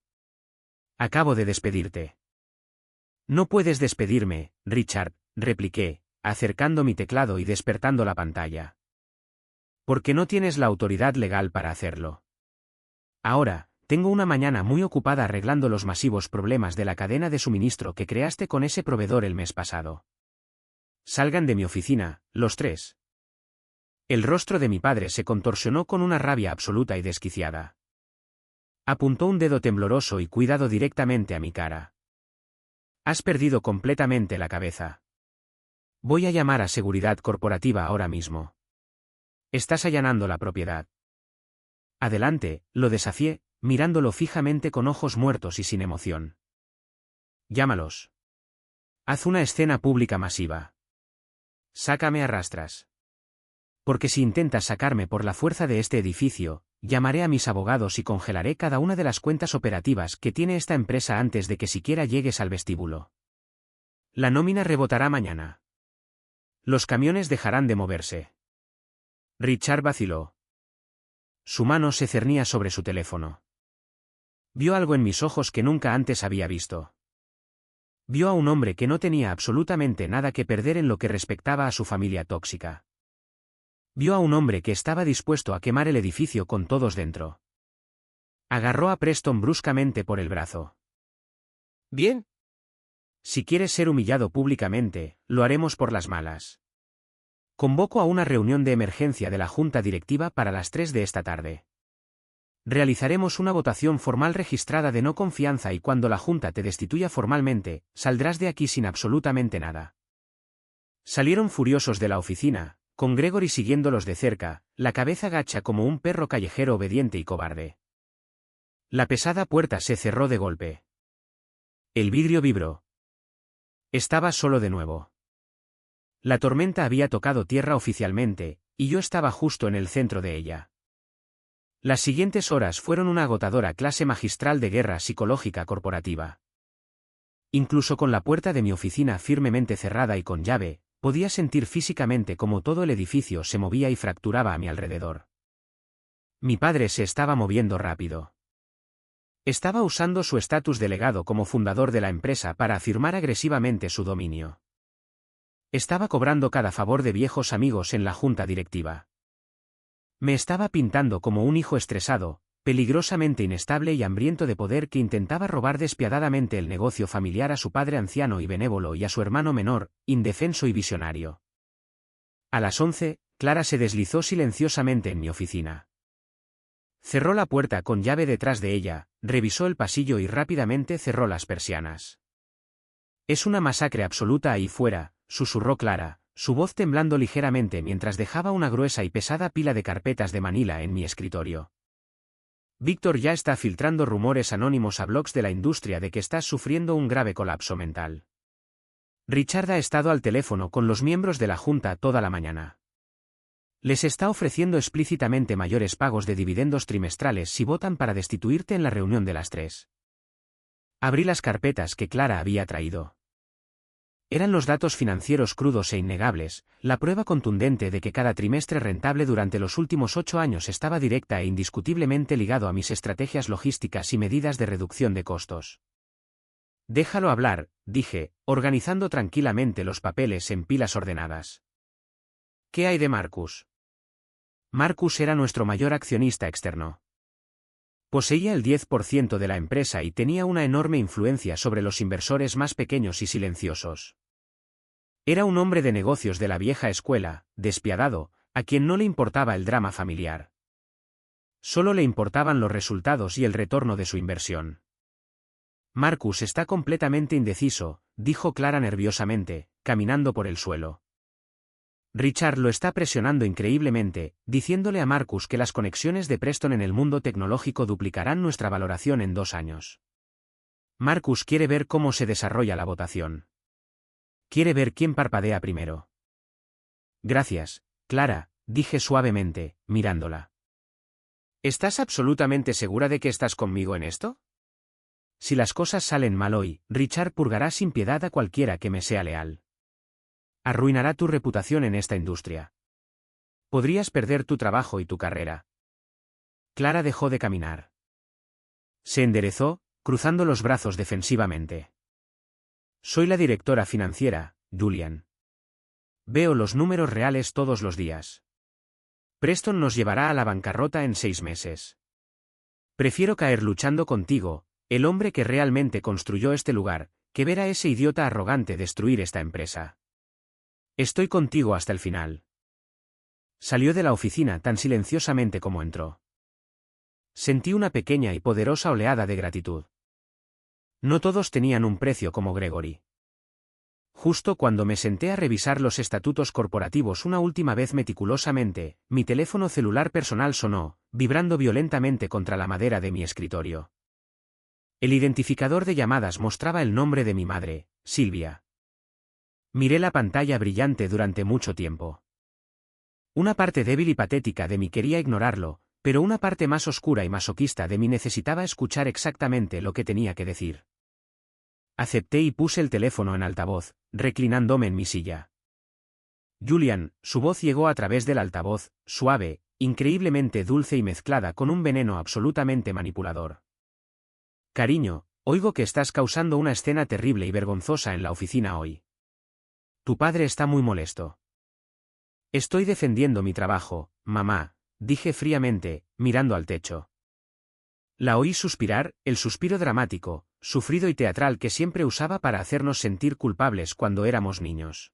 Acabo de despedirte. No puedes despedirme, Richard, repliqué, acercando mi teclado y despertando la pantalla. Porque no tienes la autoridad legal para hacerlo. Ahora, tengo una mañana muy ocupada arreglando los masivos problemas de la cadena de suministro que creaste con ese proveedor el mes pasado. Salgan de mi oficina, los tres. El rostro de mi padre se contorsionó con una rabia absoluta y desquiciada. Apuntó un dedo tembloroso y cuidado directamente a mi cara. Has perdido completamente la cabeza. Voy a llamar a seguridad corporativa ahora mismo. Estás allanando la propiedad. Adelante, lo desafié, mirándolo fijamente con ojos muertos y sin emoción. Llámalos. Haz una escena pública masiva. Sácame a rastras. Porque si intentas sacarme por la fuerza de este edificio, llamaré a mis abogados y congelaré cada una de las cuentas operativas que tiene esta empresa antes de que siquiera llegues al vestíbulo. La nómina rebotará mañana. Los camiones dejarán de moverse. Richard vaciló. Su mano se cernía sobre su teléfono. Vio algo en mis ojos que nunca antes había visto. Vio a un hombre que no tenía absolutamente nada que perder en lo que respectaba a su familia tóxica. Vio a un hombre que estaba dispuesto a quemar el edificio con todos dentro. Agarró a Preston bruscamente por el brazo. Bien. Si quieres ser humillado públicamente, lo haremos por las malas. Convoco a una reunión de emergencia de la Junta Directiva para las 3 de esta tarde. Realizaremos una votación formal registrada de no confianza y cuando la Junta te destituya formalmente, saldrás de aquí sin absolutamente nada. Salieron furiosos de la oficina, con Gregory siguiéndolos de cerca, la cabeza gacha como un perro callejero obediente y cobarde. La pesada puerta se cerró de golpe. El vidrio vibró. Estaba solo de nuevo. La tormenta había tocado tierra oficialmente, y yo estaba justo en el centro de ella. Las siguientes horas fueron una agotadora clase magistral de guerra psicológica corporativa. Incluso con la puerta de mi oficina firmemente cerrada y con llave, podía sentir físicamente cómo todo el edificio se movía y fracturaba a mi alrededor. Mi padre se estaba moviendo rápido. Estaba usando su estatus de legado como fundador de la empresa para afirmar agresivamente su dominio. Estaba cobrando cada favor de viejos amigos en la junta directiva. Me estaba pintando como un hijo estresado, peligrosamente inestable y hambriento de poder que intentaba robar despiadadamente el negocio familiar a su padre anciano y benévolo y a su hermano menor, indefenso y visionario. A las 11, Clara se deslizó silenciosamente en mi oficina. Cerró la puerta con llave detrás de ella, revisó el pasillo y rápidamente cerró las persianas. Es una masacre absoluta ahí fuera, susurró Clara, su voz temblando ligeramente mientras dejaba una gruesa y pesada pila de carpetas de Manila en mi escritorio. Víctor ya está filtrando rumores anónimos a blogs de la industria de que estás sufriendo un grave colapso mental. Richard ha estado al teléfono con los miembros de la junta toda la mañana. Les está ofreciendo explícitamente mayores pagos de dividendos trimestrales si votan para destituirte en la reunión de las 3. Abrí las carpetas que Clara había traído. Eran los datos financieros crudos e innegables, la prueba contundente de que cada trimestre rentable durante los últimos 8 años estaba directa e indiscutiblemente ligado a mis estrategias logísticas y medidas de reducción de costos. Déjalo hablar, dije, organizando tranquilamente los papeles en pilas ordenadas. ¿Qué hay de Marcus? Marcus era nuestro mayor accionista externo. Poseía el 10% de la empresa y tenía una enorme influencia sobre los inversores más pequeños y silenciosos. Era un hombre de negocios de la vieja escuela, despiadado, a quien no le importaba el drama familiar. Solo le importaban los resultados y el retorno de su inversión. Marcus está completamente indeciso, dijo Clara nerviosamente, caminando por el suelo. Richard lo está presionando increíblemente, diciéndole a Marcus que las conexiones de Preston en el mundo tecnológico duplicarán nuestra valoración en 2 años. Marcus quiere ver cómo se desarrolla la votación. Quiere ver quién parpadea primero. Gracias, Clara, dije suavemente, mirándola. ¿Estás absolutamente segura de que estás conmigo en esto? Si las cosas salen mal hoy, Richard purgará sin piedad a cualquiera que me sea leal. Arruinará tu reputación en esta industria. Podrías perder tu trabajo y tu carrera. Clara dejó de caminar. Se enderezó, cruzando los brazos defensivamente. Soy la directora financiera, Julian. Veo los números reales todos los días. Preston nos llevará a la bancarrota en 6 meses. Prefiero caer luchando contigo, el hombre que realmente construyó este lugar, que ver a ese idiota arrogante destruir esta empresa. Estoy contigo hasta el final. Salió de la oficina tan silenciosamente como entró. Sentí una pequeña y poderosa oleada de gratitud. No todos tenían un precio como Gregory. Justo cuando me senté a revisar los estatutos corporativos una última vez meticulosamente, mi teléfono celular personal sonó, vibrando violentamente contra la madera de mi escritorio. El identificador de llamadas mostraba el nombre de mi madre, Silvia. Miré la pantalla brillante durante mucho tiempo. Una parte débil y patética de mí quería ignorarlo, pero una parte más oscura y masoquista de mí necesitaba escuchar exactamente lo que tenía que decir. Acepté y puse el teléfono en altavoz, reclinándome en mi silla. Julian, su voz llegó a través del altavoz, suave, increíblemente dulce y mezclada con un veneno absolutamente manipulador. Cariño, oigo que estás causando una escena terrible y vergonzosa en la oficina hoy. Tu padre está muy molesto. Estoy defendiendo mi trabajo, mamá, dije fríamente, mirando al techo. La oí suspirar, el suspiro dramático, sufrido y teatral que siempre usaba para hacernos sentir culpables cuando éramos niños.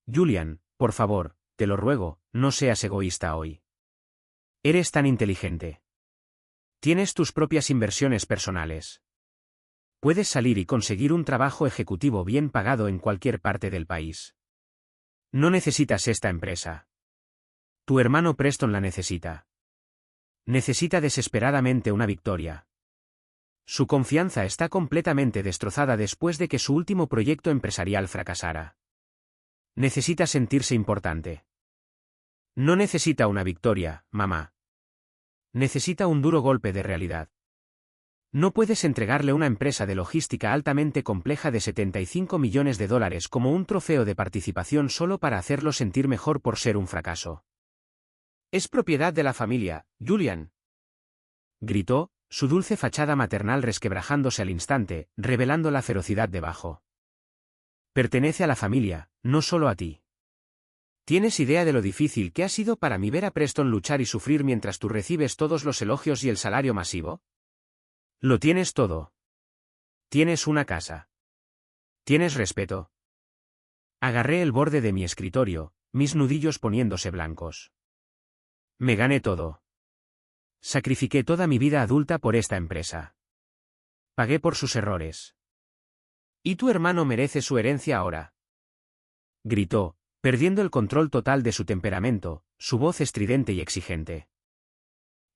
Julian, por favor, te lo ruego, no seas egoísta hoy. Eres tan inteligente. Tienes tus propias inversiones personales. Puedes salir y conseguir un trabajo ejecutivo bien pagado en cualquier parte del país. No necesitas esta empresa. Tu hermano Preston la necesita. Necesita desesperadamente una victoria. Su confianza está completamente destrozada después de que su último proyecto empresarial fracasara. Necesita sentirse importante. No necesita una victoria, mamá. Necesita un duro golpe de realidad. No puedes entregarle una empresa de logística altamente compleja de 75 millones de dólares como un trofeo de participación solo para hacerlo sentir mejor por ser un fracaso. Es propiedad de la familia, Julian. Gritó, su dulce fachada maternal resquebrajándose al instante, revelando la ferocidad debajo. Pertenece a la familia, no solo a ti. ¿Tienes idea de lo difícil que ha sido para mí ver a Preston luchar y sufrir mientras tú recibes todos los elogios y el salario masivo? Lo tienes todo. Tienes una casa. Tienes respeto. Agarré el borde de mi escritorio, mis nudillos poniéndose blancos. Me gané todo. Sacrifiqué toda mi vida adulta por esta empresa. Pagué por sus errores. ¿Y tu hermano merece su herencia ahora? Gritó, perdiendo el control total de su temperamento, su voz estridente y exigente.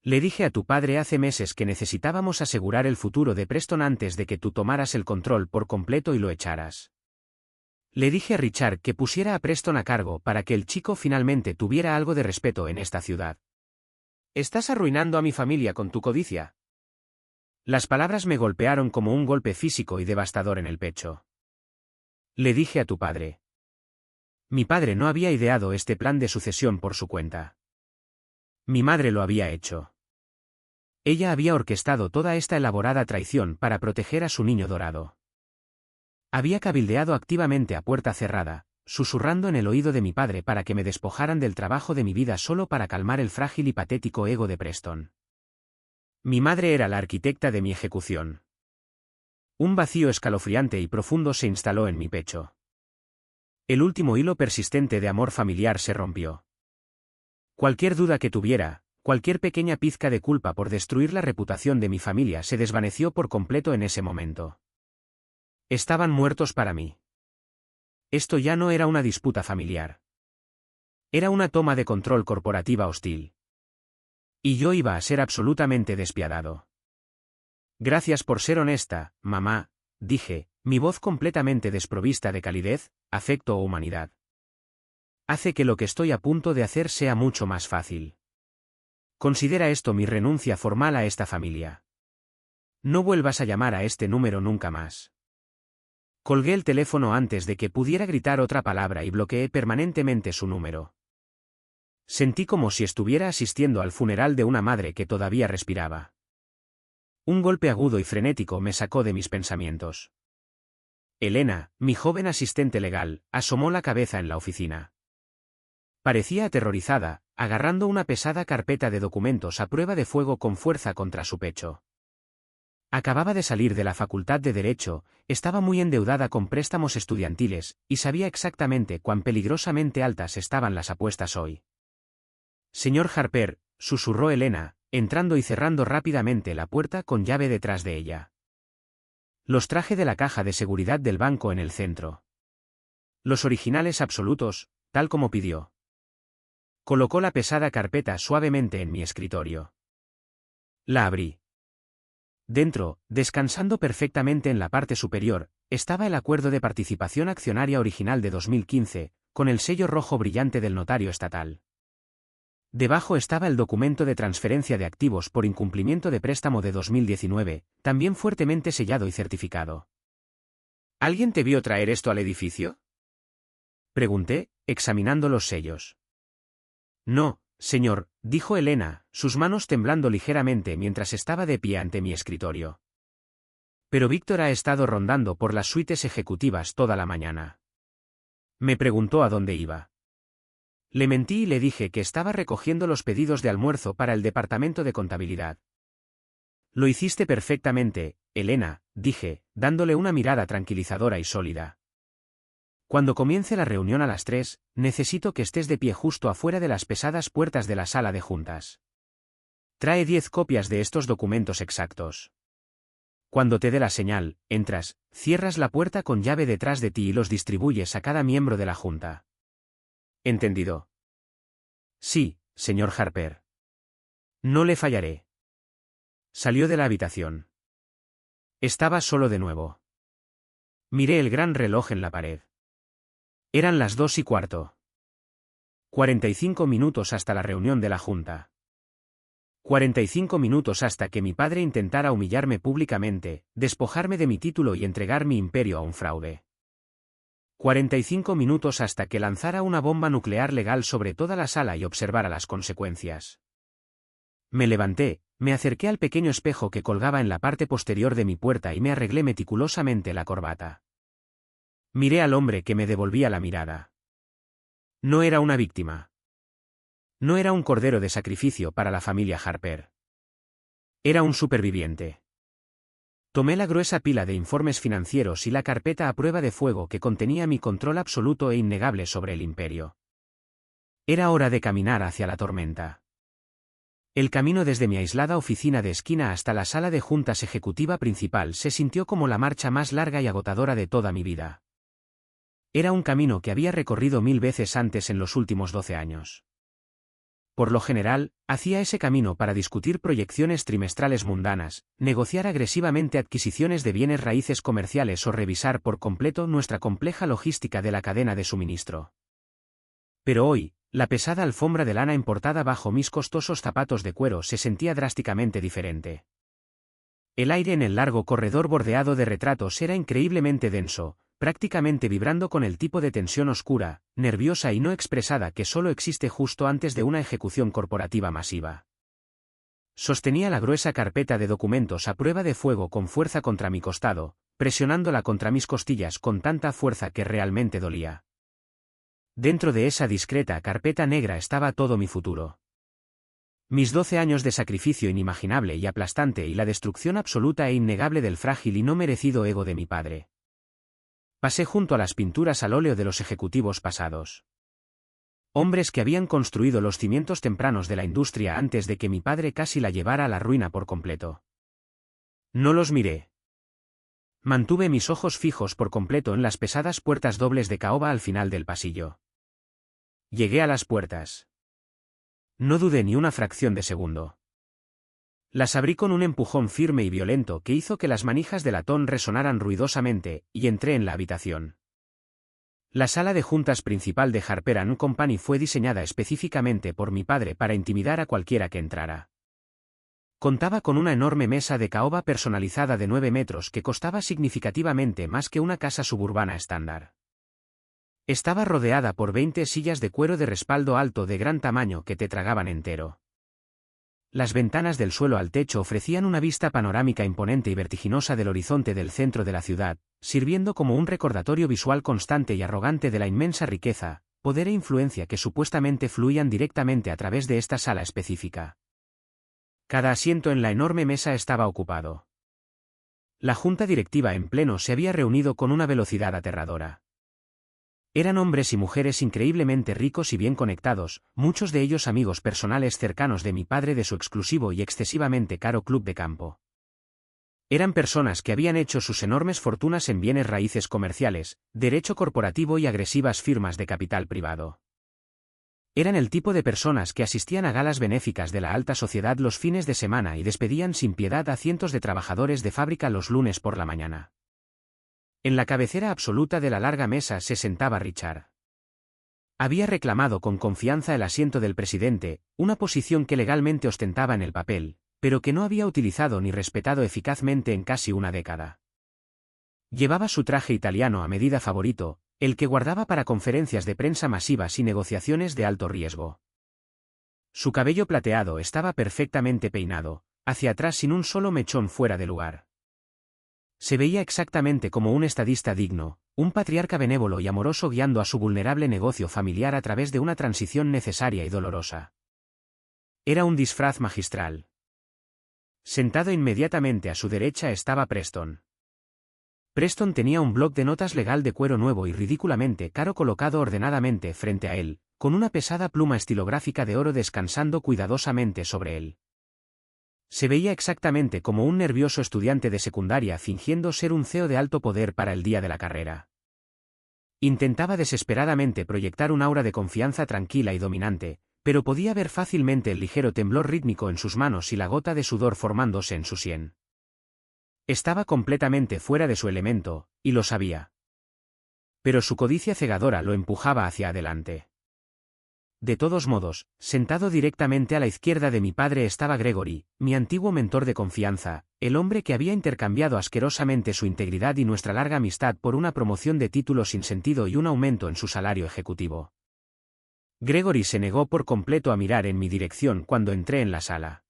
Le dije a tu padre hace meses que necesitábamos asegurar el futuro de Preston antes de que tú tomaras el control por completo y lo echaras. Le dije a Richard que pusiera a Preston a cargo para que el chico finalmente tuviera algo de respeto en esta ciudad. Estás arruinando a mi familia con tu codicia. Las palabras me golpearon como un golpe físico y devastador en el pecho. Le dije a tu padre. Mi padre no había ideado este plan de sucesión por su cuenta. Mi madre lo había hecho. Ella había orquestado toda esta elaborada traición para proteger a su niño dorado. Había cabildeado activamente a puerta cerrada, susurrando en el oído de mi padre para que me despojaran del trabajo de mi vida solo para calmar el frágil y patético ego de Preston. Mi madre era la arquitecta de mi ejecución. Un vacío escalofriante y profundo se instaló en mi pecho. El último hilo persistente de amor familiar se rompió. Cualquier duda que tuviera, cualquier pequeña pizca de culpa por destruir la reputación de mi familia se desvaneció por completo en ese momento. Estaban muertos para mí. Esto ya no era una disputa familiar. Era una toma de control corporativa hostil. Y yo iba a ser absolutamente despiadado. Gracias por ser honesta, mamá, dije, mi voz completamente desprovista de calidez, afecto o humanidad. Hace que lo que estoy a punto de hacer sea mucho más fácil. Considera esto mi renuncia formal a esta familia. No vuelvas a llamar a este número nunca más. Colgué el teléfono antes de que pudiera gritar otra palabra y bloqueé permanentemente su número. Sentí como si estuviera asistiendo al funeral de una madre que todavía respiraba. Un golpe agudo y frenético me sacó de mis pensamientos. Elena, mi joven asistente legal, asomó la cabeza en la oficina. Parecía aterrorizada, agarrando una pesada carpeta de documentos a prueba de fuego con fuerza contra su pecho. Acababa de salir de la Facultad de Derecho, estaba muy endeudada con préstamos estudiantiles, y sabía exactamente cuán peligrosamente altas estaban las apuestas hoy. Señor Harper, susurró Elena, entrando y cerrando rápidamente la puerta con llave detrás de ella. Los traje de la caja de seguridad del banco en el centro. Los originales absolutos, tal como pidió. Colocó la pesada carpeta suavemente en mi escritorio. La abrí. Dentro, descansando perfectamente en la parte superior, estaba el acuerdo de participación accionaria original de 2015, con el sello rojo brillante del notario estatal. Debajo estaba el documento de transferencia de activos por incumplimiento de préstamo de 2019, también fuertemente sellado y certificado. ¿Alguien te vio traer esto al edificio?, pregunté, examinando los sellos. No, señor, dijo Elena, sus manos temblando ligeramente mientras estaba de pie ante mi escritorio. Pero Víctor ha estado rondando por las suites ejecutivas toda la mañana. Me preguntó a dónde iba. Le mentí y le dije que estaba recogiendo los pedidos de almuerzo para el departamento de contabilidad. Lo hiciste perfectamente, Elena, dije, dándole una mirada tranquilizadora y sólida. Cuando comience la reunión a las 3, necesito que estés de pie justo afuera de las pesadas puertas de la sala de juntas. Trae 10 copias de estos documentos exactos. Cuando te dé la señal, entras, cierras la puerta con llave detrás de ti y los distribuyes a cada miembro de la junta. ¿Entendido? Sí, señor Harper. No le fallaré. Salió de la habitación. Estaba solo de nuevo. Miré el gran reloj en la pared. Eran las 2:15. 45 minutos hasta la reunión de la Junta. 45 minutos hasta que mi padre intentara humillarme públicamente, despojarme de mi título y entregar mi imperio a un fraude. 45 minutos hasta que lanzara una bomba nuclear legal sobre toda la sala y observara las consecuencias. Me levanté, me acerqué al pequeño espejo que colgaba en la parte posterior de mi puerta y me arreglé meticulosamente la corbata. Miré al hombre que me devolvía la mirada. No era una víctima. No era un cordero de sacrificio para la familia Harper. Era un superviviente. Tomé la gruesa pila de informes financieros y la carpeta a prueba de fuego que contenía mi control absoluto e innegable sobre el imperio. Era hora de caminar hacia la tormenta. El camino desde mi aislada oficina de esquina hasta la sala de juntas ejecutiva principal se sintió como la marcha más larga y agotadora de toda mi vida. Era un camino que había recorrido 1000 veces antes en los últimos 12 años. Por lo general, hacía ese camino para discutir proyecciones trimestrales mundanas, negociar agresivamente adquisiciones de bienes raíces comerciales o revisar por completo nuestra compleja logística de la cadena de suministro. Pero hoy, la pesada alfombra de lana importada bajo mis costosos zapatos de cuero se sentía drásticamente diferente. El aire en el largo corredor bordeado de retratos era increíblemente denso, prácticamente vibrando con el tipo de tensión oscura, nerviosa y no expresada que solo existe justo antes de una ejecución corporativa masiva. Sostenía la gruesa carpeta de documentos a prueba de fuego con fuerza contra mi costado, presionándola contra mis costillas con tanta fuerza que realmente dolía. Dentro de esa discreta carpeta negra estaba todo mi futuro. Mis 12 años de sacrificio inimaginable y aplastante y la destrucción absoluta e innegable del frágil y no merecido ego de mi padre. Pasé junto a las pinturas al óleo de los ejecutivos pasados. Hombres que habían construido los cimientos tempranos de la industria antes de que mi padre casi la llevara a la ruina por completo. No los miré. Mantuve mis ojos fijos por completo en las pesadas puertas dobles de caoba al final del pasillo. Llegué a las puertas. No dudé ni una fracción de segundo. Las abrí con un empujón firme y violento que hizo que las manijas de latón resonaran ruidosamente, y entré en la habitación. La sala de juntas principal de Harper & Company fue diseñada específicamente por mi padre para intimidar a cualquiera que entrara. Contaba con una enorme mesa de caoba personalizada de 9 metros que costaba significativamente más que una casa suburbana estándar. Estaba rodeada por 20 sillas de cuero de respaldo alto de gran tamaño que te tragaban entero. Las ventanas del suelo al techo ofrecían una vista panorámica imponente y vertiginosa del horizonte del centro de la ciudad, sirviendo como un recordatorio visual constante y arrogante de la inmensa riqueza, poder e influencia que supuestamente fluían directamente a través de esta sala específica. Cada asiento en la enorme mesa estaba ocupado. La junta directiva en pleno se había reunido con una velocidad aterradora. Eran hombres y mujeres increíblemente ricos y bien conectados, muchos de ellos amigos personales cercanos de mi padre de su exclusivo y excesivamente caro club de campo. Eran personas que habían hecho sus enormes fortunas en bienes raíces comerciales, derecho corporativo y agresivas firmas de capital privado. Eran el tipo de personas que asistían a galas benéficas de la alta sociedad los fines de semana y despedían sin piedad a cientos de trabajadores de fábrica los lunes por la mañana. En la cabecera absoluta de la larga mesa se sentaba Richard. Había reclamado con confianza el asiento del presidente, una posición que legalmente ostentaba en el papel, pero que no había utilizado ni respetado eficazmente en casi una década. Llevaba su traje italiano a medida favorito, el que guardaba para conferencias de prensa masivas y negociaciones de alto riesgo. Su cabello plateado estaba perfectamente peinado, hacia atrás sin un solo mechón fuera de lugar. Se veía exactamente como un estadista digno, un patriarca benévolo y amoroso guiando a su vulnerable negocio familiar a través de una transición necesaria y dolorosa. Era un disfraz magistral. Sentado inmediatamente a su derecha estaba Preston. Preston tenía un bloc de notas legal de cuero nuevo y ridículamente caro colocado ordenadamente frente a él, con una pesada pluma estilográfica de oro descansando cuidadosamente sobre él. Se veía exactamente como un nervioso estudiante de secundaria fingiendo ser un CEO de alto poder para el día de la carrera. Intentaba desesperadamente proyectar un aura de confianza tranquila y dominante, pero podía ver fácilmente el ligero temblor rítmico en sus manos y la gota de sudor formándose en su sien. Estaba completamente fuera de su elemento, y lo sabía. Pero su codicia cegadora lo empujaba hacia adelante. De todos modos, sentado directamente a la izquierda de mi padre estaba Gregory, mi antiguo mentor de confianza, el hombre que había intercambiado asquerosamente su integridad y nuestra larga amistad por una promoción de título sin sentido y un aumento en su salario ejecutivo. Gregory se negó por completo a mirar en mi dirección cuando entré en la sala.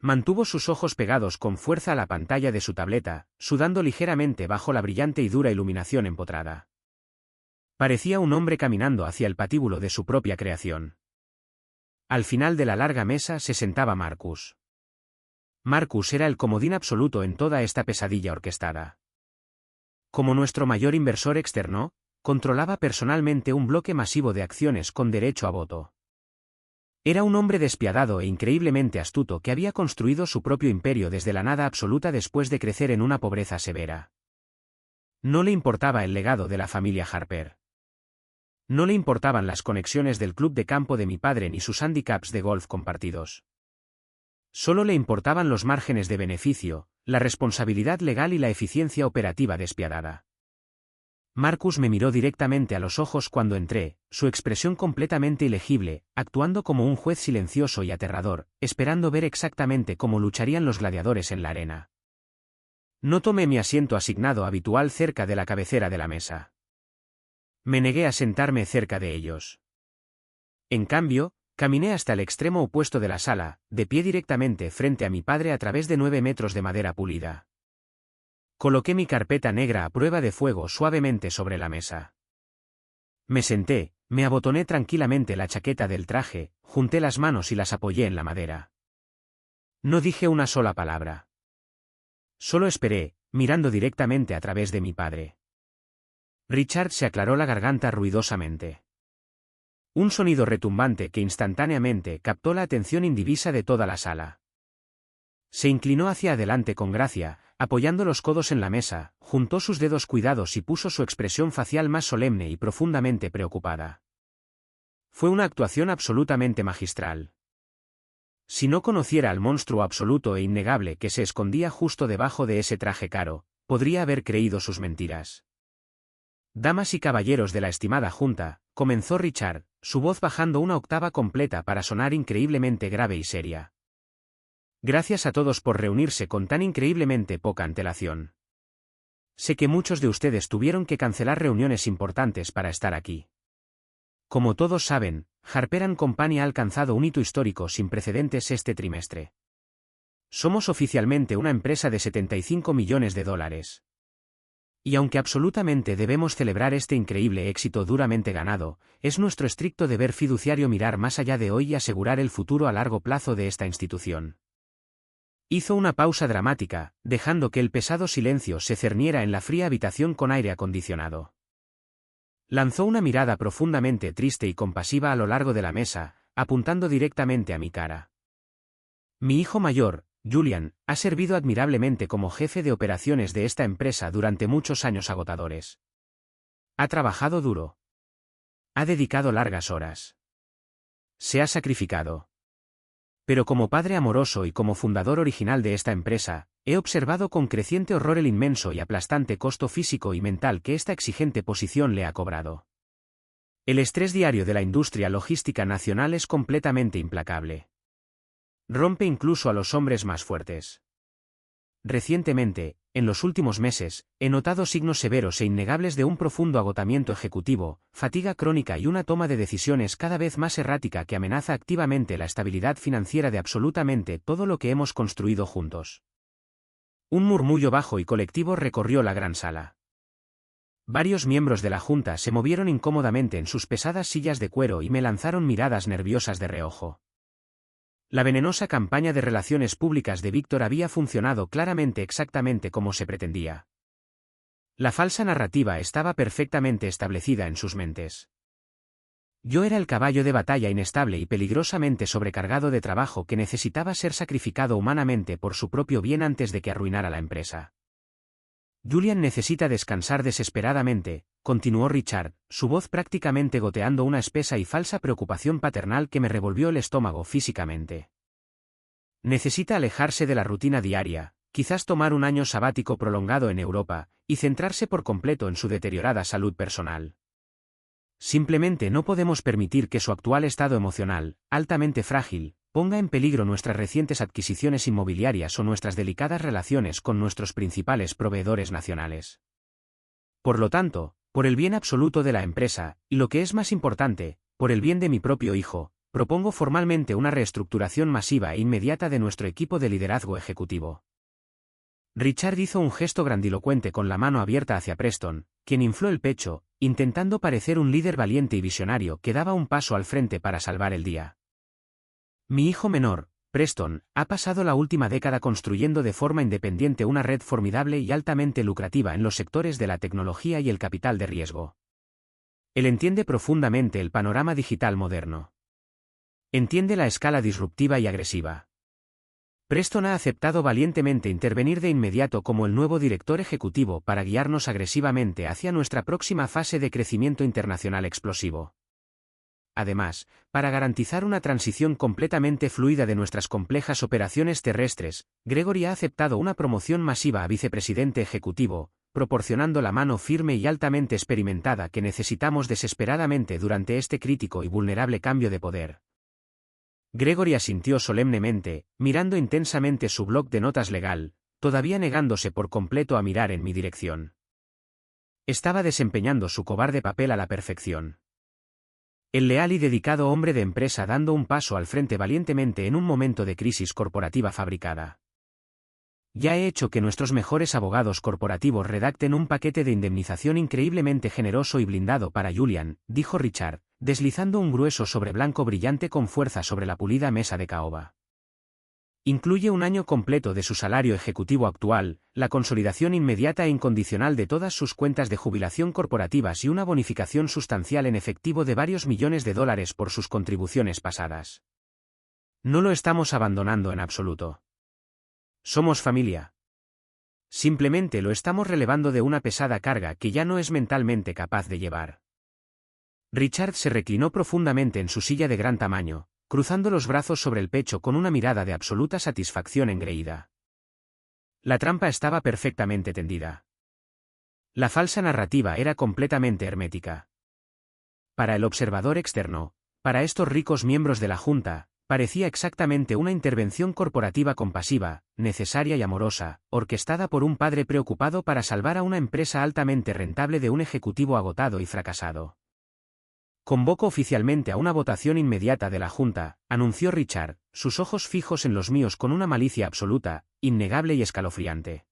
Mantuvo sus ojos pegados con fuerza a la pantalla de su tableta, sudando ligeramente bajo la brillante y dura iluminación empotrada. Parecía un hombre caminando hacia el patíbulo de su propia creación. Al final de la larga mesa se sentaba Marcus. Marcus era el comodín absoluto en toda esta pesadilla orquestada. Como nuestro mayor inversor externo, controlaba personalmente un bloque masivo de acciones con derecho a voto. Era un hombre despiadado e increíblemente astuto que había construido su propio imperio desde la nada absoluta después de crecer en una pobreza severa. No le importaba el legado de la familia Harper. No le importaban las conexiones del club de campo de mi padre ni sus handicaps de golf compartidos. Solo le importaban los márgenes de beneficio, la responsabilidad legal y la eficiencia operativa despiadada. Marcus me miró directamente a los ojos cuando entré, su expresión completamente ilegible, actuando como un juez silencioso y aterrador, esperando ver exactamente cómo lucharían los gladiadores en la arena. No tomé mi asiento asignado habitual cerca de la cabecera de la mesa. Me negué a sentarme cerca de ellos. En cambio, caminé hasta el extremo opuesto de la sala, de pie directamente frente a mi padre a través de 9 metros de madera pulida. Coloqué mi carpeta negra a prueba de fuego suavemente sobre la mesa. Me senté, me abotoné tranquilamente la chaqueta del traje, junté las manos y las apoyé en la madera. No dije una sola palabra. Solo esperé, mirando directamente a través de mi padre. Richard se aclaró la garganta ruidosamente. Un sonido retumbante que instantáneamente captó la atención indivisa de toda la sala. Se inclinó hacia adelante con gracia, apoyando los codos en la mesa, juntó sus dedos cuidados y puso su expresión facial más solemne y profundamente preocupada. Fue una actuación absolutamente magistral. Si no conociera al monstruo absoluto e innegable que se escondía justo debajo de ese traje caro, podría haber creído sus mentiras. Damas y caballeros de la estimada junta, comenzó Richard, su voz bajando una octava completa para sonar increíblemente grave y seria. Gracias a todos por reunirse con tan increíblemente poca antelación. Sé que muchos de ustedes tuvieron que cancelar reuniones importantes para estar aquí. Como todos saben, Harper & Company ha alcanzado un hito histórico sin precedentes este trimestre. Somos oficialmente una empresa de $75 millones. Y aunque absolutamente debemos celebrar este increíble éxito duramente ganado, es nuestro estricto deber fiduciario mirar más allá de hoy y asegurar el futuro a largo plazo de esta institución. Hizo una pausa dramática, dejando que el pesado silencio se cerniera en la fría habitación con aire acondicionado. Lanzó una mirada profundamente triste y compasiva a lo largo de la mesa, apuntando directamente a mi cara. Mi hijo mayor, Julian, ha servido admirablemente como jefe de operaciones de esta empresa durante muchos años agotadores. Ha trabajado duro. Ha dedicado largas horas. Se ha sacrificado. Pero como padre amoroso y como fundador original de esta empresa, he observado con creciente horror el inmenso y aplastante costo físico y mental que esta exigente posición le ha cobrado. El estrés diario de la industria logística nacional es completamente implacable. Rompe incluso a los hombres más fuertes. Recientemente, en los últimos meses, he notado signos severos e innegables de un profundo agotamiento ejecutivo, fatiga crónica y una toma de decisiones cada vez más errática que amenaza activamente la estabilidad financiera de absolutamente todo lo que hemos construido juntos. Un murmullo bajo y colectivo recorrió la gran sala. Varios miembros de la junta se movieron incómodamente en sus pesadas sillas de cuero y me lanzaron miradas nerviosas de reojo. La venenosa campaña de relaciones públicas de Víctor había funcionado claramente exactamente como se pretendía. La falsa narrativa estaba perfectamente establecida en sus mentes. Yo era el caballo de batalla inestable y peligrosamente sobrecargado de trabajo que necesitaba ser sacrificado humanamente por su propio bien antes de que arruinara la empresa. Julian necesita descansar desesperadamente, continuó Richard, su voz prácticamente goteando una espesa y falsa preocupación paternal que me revolvió el estómago físicamente. Necesita alejarse de la rutina diaria, quizás tomar un año sabático prolongado en Europa, y centrarse por completo en su deteriorada salud personal. Simplemente no podemos permitir que su actual estado emocional, altamente frágil, ponga en peligro nuestras recientes adquisiciones inmobiliarias o nuestras delicadas relaciones con nuestros principales proveedores nacionales. Por lo tanto, por el bien absoluto de la empresa, y lo que es más importante, por el bien de mi propio hijo, propongo formalmente una reestructuración masiva e inmediata de nuestro equipo de liderazgo ejecutivo. Richard hizo un gesto grandilocuente con la mano abierta hacia Preston, quien infló el pecho, intentando parecer un líder valiente y visionario que daba un paso al frente para salvar el día. Mi hijo menor, Preston, ha pasado la última década construyendo de forma independiente una red formidable y altamente lucrativa en los sectores de la tecnología y el capital de riesgo. Él entiende profundamente el panorama digital moderno. Entiende la escala disruptiva y agresiva. Preston ha aceptado valientemente intervenir de inmediato como el nuevo director ejecutivo para guiarnos agresivamente hacia nuestra próxima fase de crecimiento internacional explosivo. Además, para garantizar una transición completamente fluida de nuestras complejas operaciones terrestres, Gregory ha aceptado una promoción masiva a vicepresidente ejecutivo, proporcionando la mano firme y altamente experimentada que necesitamos desesperadamente durante este crítico y vulnerable cambio de poder. Gregory asintió solemnemente, mirando intensamente su bloc de notas legal, todavía negándose por completo a mirar en mi dirección. Estaba desempeñando su cobarde papel a la perfección. El leal y dedicado hombre de empresa dando un paso al frente valientemente en un momento de crisis corporativa fabricada. Ya he hecho que nuestros mejores abogados corporativos redacten un paquete de indemnización increíblemente generoso y blindado para Julian, dijo Richard, deslizando un grueso sobre blanco brillante con fuerza sobre la pulida mesa de caoba. Incluye un año completo de su salario ejecutivo actual, la consolidación inmediata e incondicional de todas sus cuentas de jubilación corporativas y una bonificación sustancial en efectivo de varios millones de dólares por sus contribuciones pasadas. No lo estamos abandonando en absoluto. Somos familia. Simplemente lo estamos relevando de una pesada carga que ya no es mentalmente capaz de llevar. Richard se reclinó profundamente en su silla de gran tamaño, cruzando los brazos sobre el pecho con una mirada de absoluta satisfacción engreída. La trampa estaba perfectamente tendida. La falsa narrativa era completamente hermética. Para el observador externo, para estos ricos miembros de la Junta, parecía exactamente una intervención corporativa compasiva, necesaria y amorosa, orquestada por un padre preocupado para salvar a una empresa altamente rentable de un ejecutivo agotado y fracasado. Convoco oficialmente a una votación inmediata de la Junta, anunció Richard, sus ojos fijos en los míos con una malicia absoluta, innegable y escalofriante.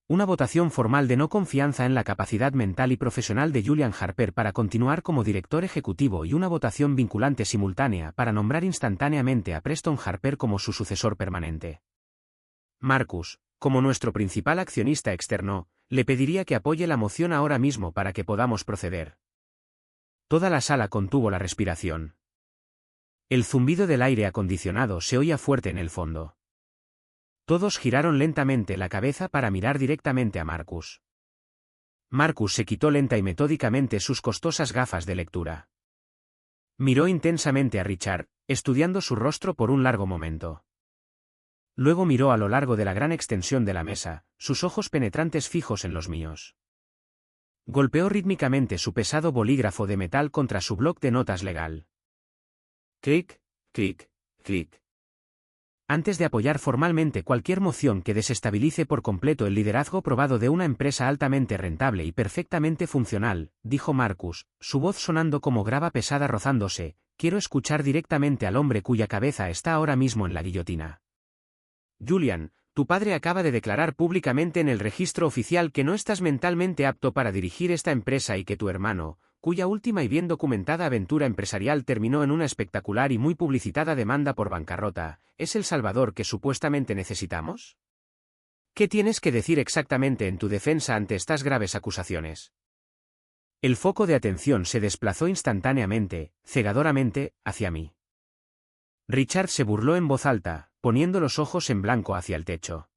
Una votación formal de no confianza en la capacidad mental y profesional de Julian Harper para continuar como director ejecutivo y una votación vinculante simultánea para nombrar instantáneamente a Preston Harper como su sucesor permanente. Marcus, como nuestro principal accionista externo, le pediría que apoye la moción ahora mismo para que podamos proceder. Toda la sala contuvo la respiración. El zumbido del aire acondicionado se oía fuerte en el fondo. Todos giraron lentamente la cabeza para mirar directamente a Marcus. Marcus se quitó lenta y metódicamente sus costosas gafas de lectura. Miró intensamente a Richard, estudiando su rostro por un largo momento. Luego miró a lo largo de la gran extensión de la mesa, sus ojos penetrantes fijos en los míos. Golpeó rítmicamente su pesado bolígrafo de metal contra su bloc de notas legal. Clic, clic, clic. Antes de apoyar formalmente cualquier moción que desestabilice por completo el liderazgo probado de una empresa altamente rentable y perfectamente funcional, dijo Marcus, su voz sonando como grava pesada rozándose, quiero escuchar directamente al hombre cuya cabeza está ahora mismo en la guillotina. Julian, tu padre acaba de declarar públicamente en el registro oficial que no estás mentalmente apto para dirigir esta empresa y que tu hermano, cuya última y bien documentada aventura empresarial terminó en una espectacular y muy publicitada demanda por bancarrota, ¿es el salvador que supuestamente necesitamos? ¿Qué tienes que decir exactamente en tu defensa ante estas graves acusaciones? El foco de atención se desplazó instantáneamente, cegadoramente, hacia mí. Richard se burló en voz alta, poniendo los ojos en blanco hacia el techo.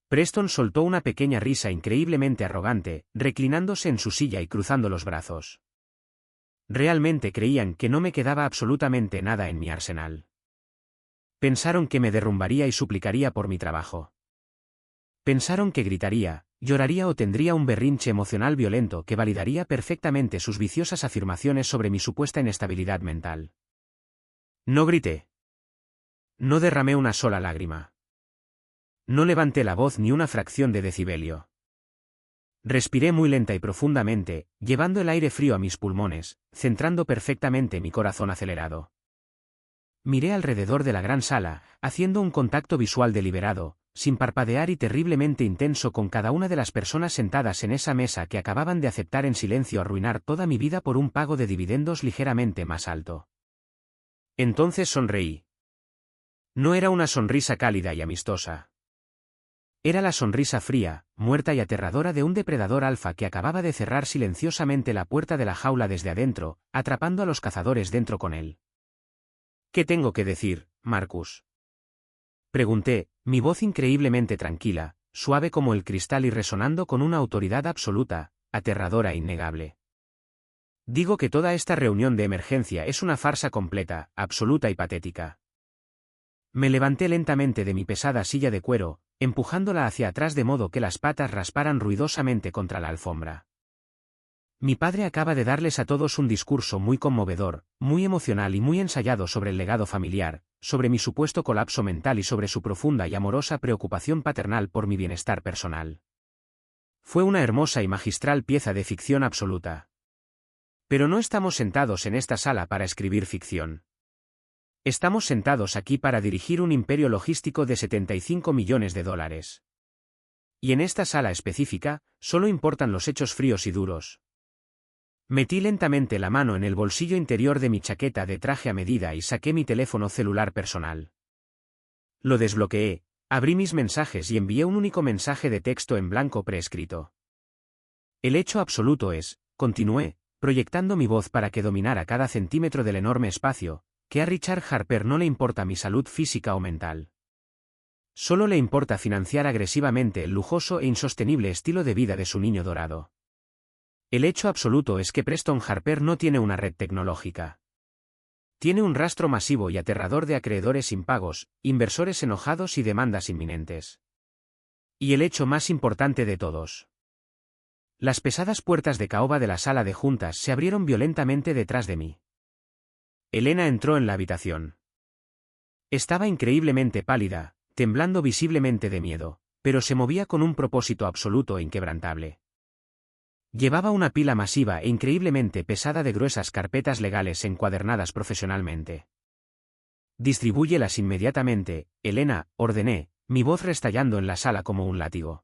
Preston soltó una pequeña risa increíblemente arrogante, reclinándose en su silla y cruzando los brazos. Realmente creían que no me quedaba absolutamente nada en mi arsenal. Pensaron que me derrumbaría y suplicaría por mi trabajo. Pensaron que gritaría, lloraría o tendría un berrinche emocional violento que validaría perfectamente sus viciosas afirmaciones sobre mi supuesta inestabilidad mental. No grité. No derramé una sola lágrima. No levanté la voz ni una fracción de decibelio. Respiré muy lenta y profundamente, llevando el aire frío a mis pulmones, centrando perfectamente mi corazón acelerado. Miré alrededor de la gran sala, haciendo un contacto visual deliberado, sin parpadear y terriblemente intenso con cada una de las personas sentadas en esa mesa que acababan de aceptar en silencio arruinar toda mi vida por un pago de dividendos ligeramente más alto. Entonces sonreí. No era una sonrisa cálida y amistosa. Era la sonrisa fría, muerta y aterradora de un depredador alfa que acababa de cerrar silenciosamente la puerta de la jaula desde adentro, atrapando a los cazadores dentro con él. ¿Qué tengo que decir, Marcus? Pregunté, mi voz increíblemente tranquila, suave como el cristal y resonando con una autoridad absoluta, aterradora e innegable. Digo que toda esta reunión de emergencia es una farsa completa, absoluta y patética. Me levanté lentamente de mi pesada silla de cuero, empujándola hacia atrás de modo que las patas rasparan ruidosamente contra la alfombra. Mi padre acaba de darles a todos un discurso muy conmovedor, muy emocional y muy ensayado sobre el legado familiar, sobre mi supuesto colapso mental y sobre su profunda y amorosa preocupación paternal por mi bienestar personal. Fue una hermosa y magistral pieza de ficción absoluta. Pero no estamos sentados en esta sala para escribir ficción. Estamos sentados aquí para dirigir un imperio logístico de 75 millones de dólares. Y en esta sala específica, solo importan los hechos fríos y duros. Metí lentamente la mano en el bolsillo interior de mi chaqueta de traje a medida y saqué mi teléfono celular personal. Lo desbloqueé, abrí mis mensajes y envié un único mensaje de texto en blanco preescrito. El hecho absoluto es, continué, proyectando mi voz para que dominara cada centímetro del enorme espacio, que a Richard Harper no le importa mi salud física o mental. Solo le importa financiar agresivamente el lujoso e insostenible estilo de vida de su niño dorado. El hecho absoluto es que Preston Harper no tiene una red tecnológica. Tiene un rastro masivo y aterrador de acreedores impagos, inversores enojados y demandas inminentes. Y el hecho más importante de todos. Las pesadas puertas de caoba de la sala de juntas se abrieron violentamente detrás de mí. Elena entró en la habitación. Estaba increíblemente pálida, temblando visiblemente de miedo, pero se movía con un propósito absoluto e inquebrantable. Llevaba una pila masiva e increíblemente pesada de gruesas carpetas legales encuadernadas profesionalmente. Distribúyelas inmediatamente, Elena, ordené, mi voz restallando en la sala como un látigo.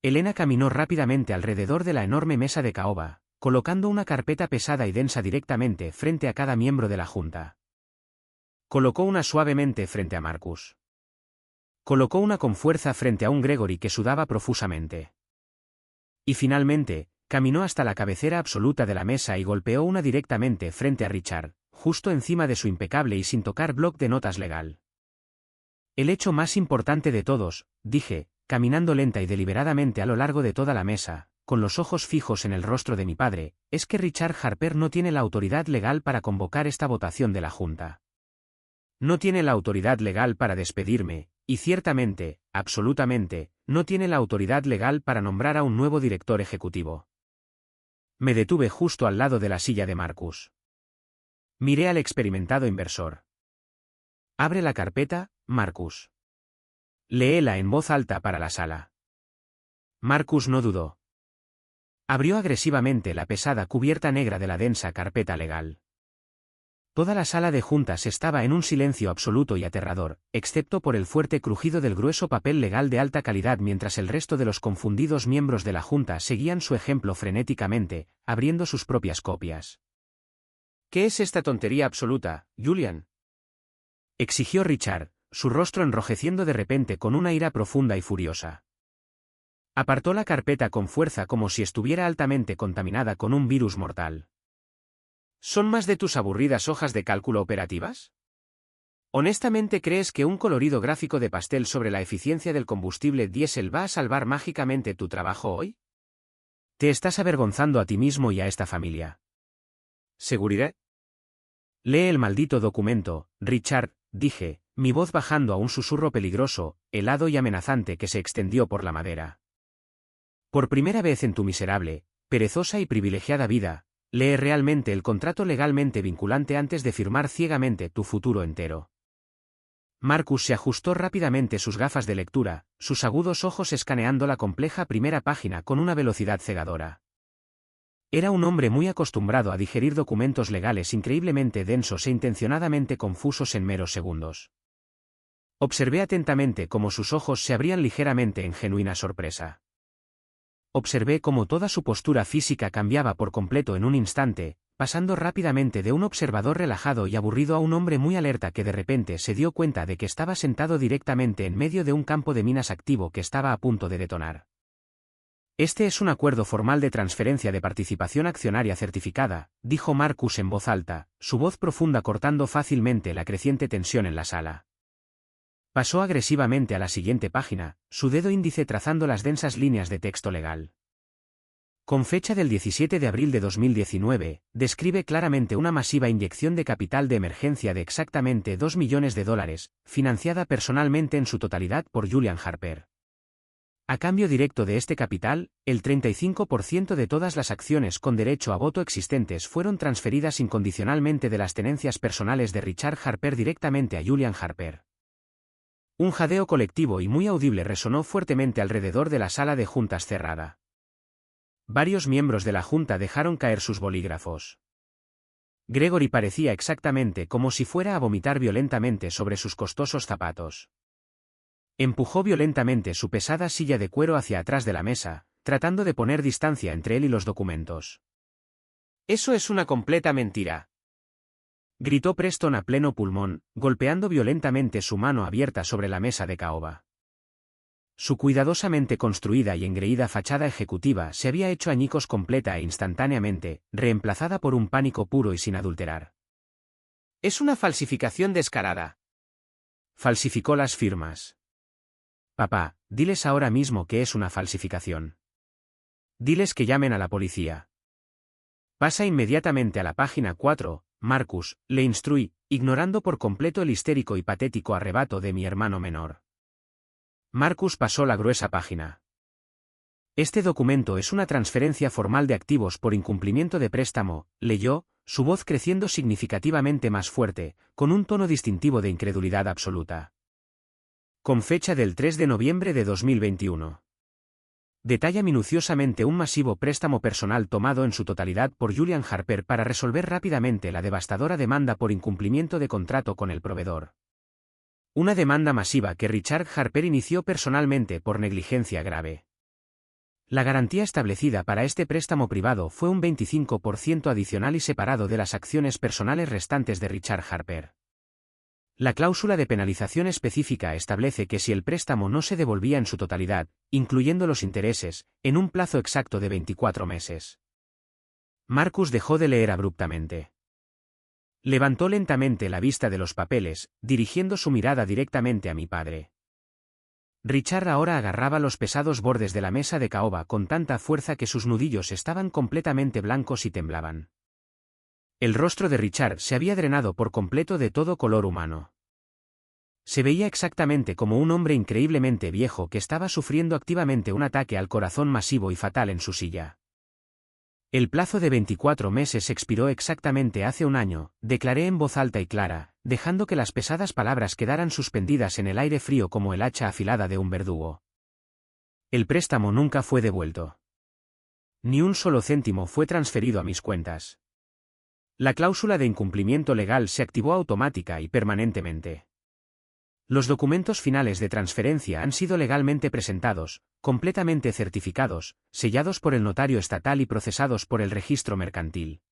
Elena caminó rápidamente alrededor de la enorme mesa de caoba, colocando una carpeta pesada y densa directamente frente a cada miembro de la junta. Colocó una suavemente frente a Marcus. Colocó una con fuerza frente a un Gregory que sudaba profusamente. Y finalmente, caminó hasta la cabecera absoluta de la mesa y golpeó una directamente frente a Richard, justo encima de su impecable y sin tocar bloc de notas legal. El hecho más importante de todos, dije, caminando lenta y deliberadamente a lo largo de toda la mesa, con los ojos fijos en el rostro de mi padre, es que Richard Harper no tiene la autoridad legal para convocar esta votación de la Junta. No tiene la autoridad legal para despedirme, y ciertamente, absolutamente, no tiene la autoridad legal para nombrar a un nuevo director ejecutivo. Me detuve justo al lado de la silla de Marcus. Miré al experimentado inversor. Abre la carpeta, Marcus. Léela en voz alta para la sala. Marcus no dudó. Abrió agresivamente la pesada cubierta negra de la densa carpeta legal. Toda la sala de juntas estaba en un silencio absoluto y aterrador, excepto por el fuerte crujido del grueso papel legal de alta calidad mientras el resto de los confundidos miembros de la junta seguían su ejemplo frenéticamente, abriendo sus propias copias. ¿Qué es esta tontería absoluta, Julian?, exigió Richard, su rostro enrojeciendo de repente con una ira profunda y furiosa. Apartó la carpeta con fuerza como si estuviera altamente contaminada con un virus mortal. ¿Son más de tus aburridas hojas de cálculo operativas? ¿Honestamente crees que un colorido gráfico de pastel sobre la eficiencia del combustible diésel va a salvar mágicamente tu trabajo hoy? Te estás avergonzando a ti mismo y a esta familia. ¿Seguridad? Lee el maldito documento, Richard, dije, mi voz bajando a un susurro peligroso, helado y amenazante que se extendió por la madera. Por primera vez en tu miserable, perezosa y privilegiada vida, lee realmente el contrato legalmente vinculante antes de firmar ciegamente tu futuro entero. Marcus se ajustó rápidamente sus gafas de lectura, sus agudos ojos escaneando la compleja primera página con una velocidad cegadora. Era un hombre muy acostumbrado a digerir documentos legales increíblemente densos e intencionadamente confusos en meros segundos. Observé atentamente cómo sus ojos se abrían ligeramente en genuina sorpresa. Observé cómo toda su postura física cambiaba por completo en un instante, pasando rápidamente de un observador relajado y aburrido a un hombre muy alerta que de repente se dio cuenta de que estaba sentado directamente en medio de un campo de minas activo que estaba a punto de detonar. Este es un acuerdo formal de transferencia de participación accionaria certificada, dijo Marcus en voz alta, su voz profunda cortando fácilmente la creciente tensión en la sala. Pasó agresivamente a la siguiente página, su dedo índice trazando las densas líneas de texto legal. Con fecha del 17 de abril de 2019, describe claramente una masiva inyección de capital de emergencia de exactamente $2 millones, financiada personalmente en su totalidad por Julian Harper. A cambio directo de este capital, el 35% de todas las acciones con derecho a voto existentes fueron transferidas incondicionalmente de las tenencias personales de Richard Harper directamente a Julian Harper. Un jadeo colectivo y muy audible resonó fuertemente alrededor de la sala de juntas cerrada. Varios miembros de la junta dejaron caer sus bolígrafos. Gregory parecía exactamente como si fuera a vomitar violentamente sobre sus costosos zapatos. Empujó violentamente su pesada silla de cuero hacia atrás de la mesa, tratando de poner distancia entre él y los documentos. «Eso es una completa mentira», gritó Preston a pleno pulmón, golpeando violentamente su mano abierta sobre la mesa de caoba. Su cuidadosamente construida y engreída fachada ejecutiva se había hecho añicos completa e instantáneamente, reemplazada por un pánico puro y sin adulterar. «Es una falsificación descarada». Falsificó las firmas. «Papá, diles ahora mismo que es una falsificación. Diles que llamen a la policía». «Pasa inmediatamente a la página 4, Marcus», le instruí, ignorando por completo el histérico y patético arrebato de mi hermano menor. Marcus pasó la gruesa página. «Este documento es una transferencia formal de activos por incumplimiento de préstamo», leyó, su voz creciendo significativamente más fuerte, con un tono distintivo de incredulidad absoluta. Con fecha del 3 de noviembre de 2021. Detalla minuciosamente un masivo préstamo personal tomado en su totalidad por Julian Harper para resolver rápidamente la devastadora demanda por incumplimiento de contrato con el proveedor. Una demanda masiva que Richard Harper inició personalmente por negligencia grave. La garantía establecida para este préstamo privado fue un 25% adicional y separado de las acciones personales restantes de Richard Harper. La cláusula de penalización específica establece que si el préstamo no se devolvía en su totalidad, incluyendo los intereses, en un plazo exacto de 24 meses. Marcus dejó de leer abruptamente. Levantó lentamente la vista de los papeles, dirigiendo su mirada directamente a mi padre. Richard ahora agarraba los pesados bordes de la mesa de caoba con tanta fuerza que sus nudillos estaban completamente blancos y temblaban. El rostro de Richard se había drenado por completo de todo color humano. Se veía exactamente como un hombre increíblemente viejo que estaba sufriendo activamente un ataque al corazón masivo y fatal en su silla. «El plazo de 24 meses expiró exactamente hace un año», declaré en voz alta y clara, dejando que las pesadas palabras quedaran suspendidas en el aire frío como el hacha afilada de un verdugo. El préstamo nunca fue devuelto. Ni un solo céntimo fue transferido a mis cuentas. La cláusula de incumplimiento legal se activó automática y permanentemente. Los documentos finales de transferencia han sido legalmente presentados, completamente certificados, sellados por el notario estatal y procesados por el registro mercantil.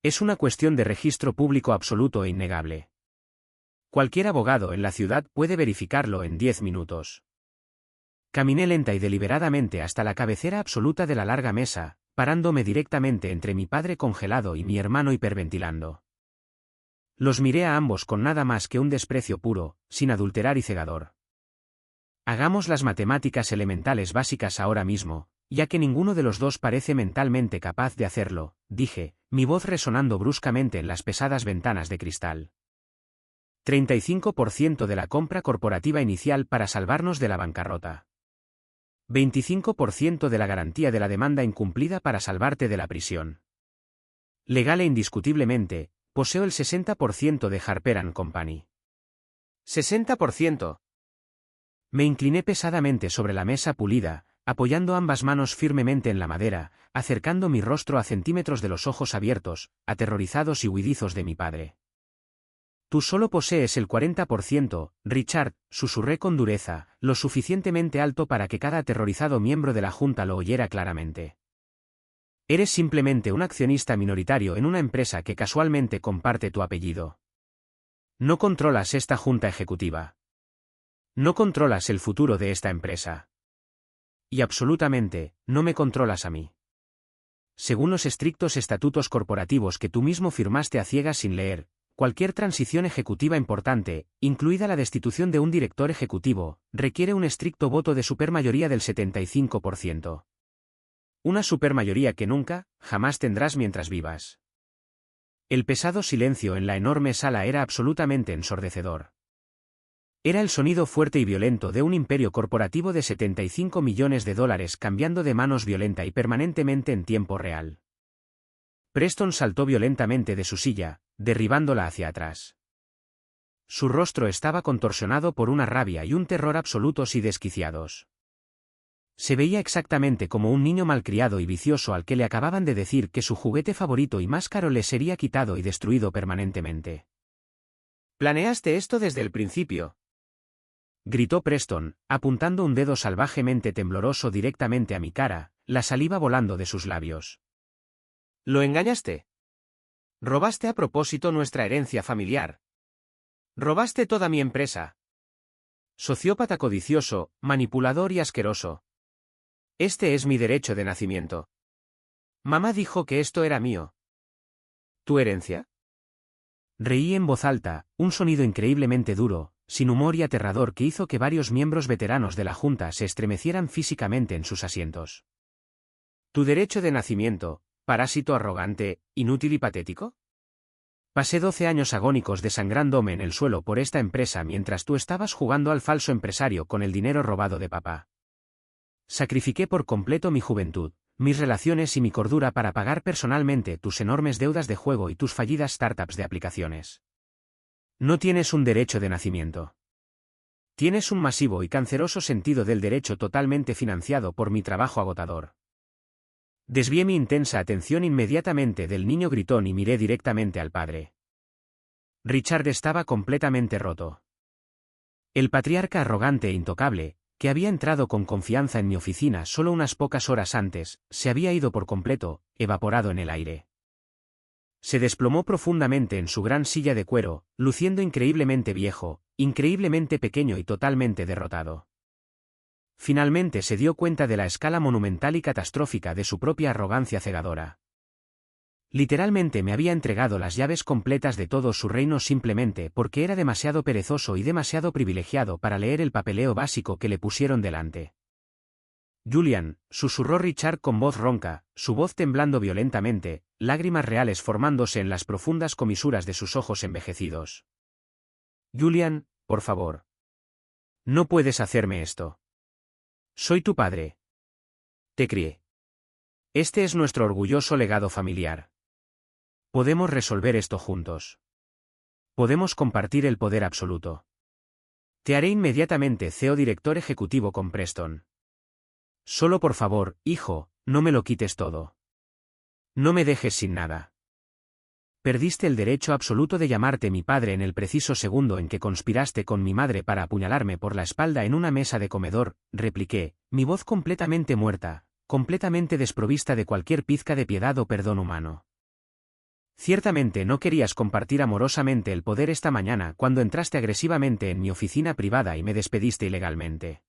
Es una cuestión de registro público absoluto e innegable. Cualquier abogado en la ciudad puede verificarlo en 10 minutos. Caminé lenta y deliberadamente hasta la cabecera absoluta de la larga mesa, parándome directamente entre mi padre congelado y mi hermano hiperventilando. Los miré a ambos con nada más que un desprecio puro, sin adulterar y cegador. «Hagamos las matemáticas elementales básicas ahora mismo, ya que ninguno de los dos parece mentalmente capaz de hacerlo», dije, mi voz resonando bruscamente en las pesadas ventanas de cristal. 35% de la compra corporativa inicial para salvarnos de la bancarrota. 25% de la garantía de la demanda incumplida para salvarte de la prisión. Legal e indiscutiblemente, poseo el 60% de Harper & Company. 60%. Me incliné pesadamente sobre la mesa pulida, apoyando ambas manos firmemente en la madera, acercando mi rostro a centímetros de los ojos abiertos, aterrorizados y huidizos de mi padre. Tú solo posees el 40%, Richard, susurré con dureza, lo suficientemente alto para que cada aterrorizado miembro de la Junta lo oyera claramente. Eres simplemente un accionista minoritario en una empresa que casualmente comparte tu apellido. No controlas esta Junta Ejecutiva. No controlas el futuro de esta empresa. Y absolutamente, no me controlas a mí. Según los estrictos estatutos corporativos que tú mismo firmaste a ciegas sin leer, cualquier transición ejecutiva importante, incluida la destitución de un director ejecutivo, requiere un estricto voto de supermayoría del 75%. Una supermayoría que nunca, jamás tendrás mientras vivas. El pesado silencio en la enorme sala era absolutamente ensordecedor. Era el sonido fuerte y violento de un imperio corporativo de 75 millones de dólares cambiando de manos violenta y permanentemente en tiempo real. Preston saltó violentamente de su silla, derribándola hacia atrás. Su rostro estaba contorsionado por una rabia y un terror absolutos y desquiciados. Se veía exactamente como un niño malcriado y vicioso al que le acababan de decir que su juguete favorito y más caro le sería quitado y destruido permanentemente. Planeaste esto desde el principio, gritó Preston, apuntando un dedo salvajemente tembloroso directamente a mi cara, la saliva volando de sus labios. ¿Lo engañaste? Robaste a propósito nuestra herencia familiar. Robaste toda mi empresa. Sociópata codicioso, manipulador y asqueroso. Este es mi derecho de nacimiento. Mamá dijo que esto era mío. ¿Tu herencia? Reí en voz alta, un sonido increíblemente duro, sin humor y aterrador que hizo que varios miembros veteranos de la Junta se estremecieran físicamente en sus asientos. ¿Tu derecho de nacimiento, parásito arrogante, inútil y patético? Pasé 12 años agónicos desangrándome en el suelo por esta empresa mientras tú estabas jugando al falso empresario con el dinero robado de papá. Sacrifiqué por completo mi juventud, mis relaciones y mi cordura para pagar personalmente tus enormes deudas de juego y tus fallidas startups de aplicaciones. No tienes un derecho de nacimiento. Tienes un masivo y canceroso sentido del derecho totalmente financiado por mi trabajo agotador. Desvié mi intensa atención inmediatamente del niño gritón y miré directamente al padre. Richard estaba completamente roto. El patriarca arrogante e intocable, que había entrado con confianza en mi oficina solo unas pocas horas antes, se había ido por completo, evaporado en el aire. Se desplomó profundamente en su gran silla de cuero, luciendo increíblemente viejo, increíblemente pequeño y totalmente derrotado. Finalmente se dio cuenta de la escala monumental y catastrófica de su propia arrogancia cegadora. Literalmente me había entregado las llaves completas de todo su reino simplemente porque era demasiado perezoso y demasiado privilegiado para leer el papeleo básico que le pusieron delante. Julian, susurró Richard con voz ronca, su voz temblando violentamente, lágrimas reales formándose en las profundas comisuras de sus ojos envejecidos. Julian, por favor. No puedes hacerme esto. Soy tu padre. Te crié. Este es nuestro orgulloso legado familiar. Podemos resolver esto juntos. Podemos compartir el poder absoluto. Te haré inmediatamente CEO director ejecutivo con Preston. Solo por favor, hijo, no me lo quites todo. No me dejes sin nada. Perdiste el derecho absoluto de llamarte mi padre en el preciso segundo en que conspiraste con mi madre para apuñalarme por la espalda en una mesa de comedor, repliqué, mi voz completamente muerta, completamente desprovista de cualquier pizca de piedad o perdón humano. Ciertamente no querías compartir amorosamente el poder esta mañana cuando entraste agresivamente en mi oficina privada y me despediste ilegalmente.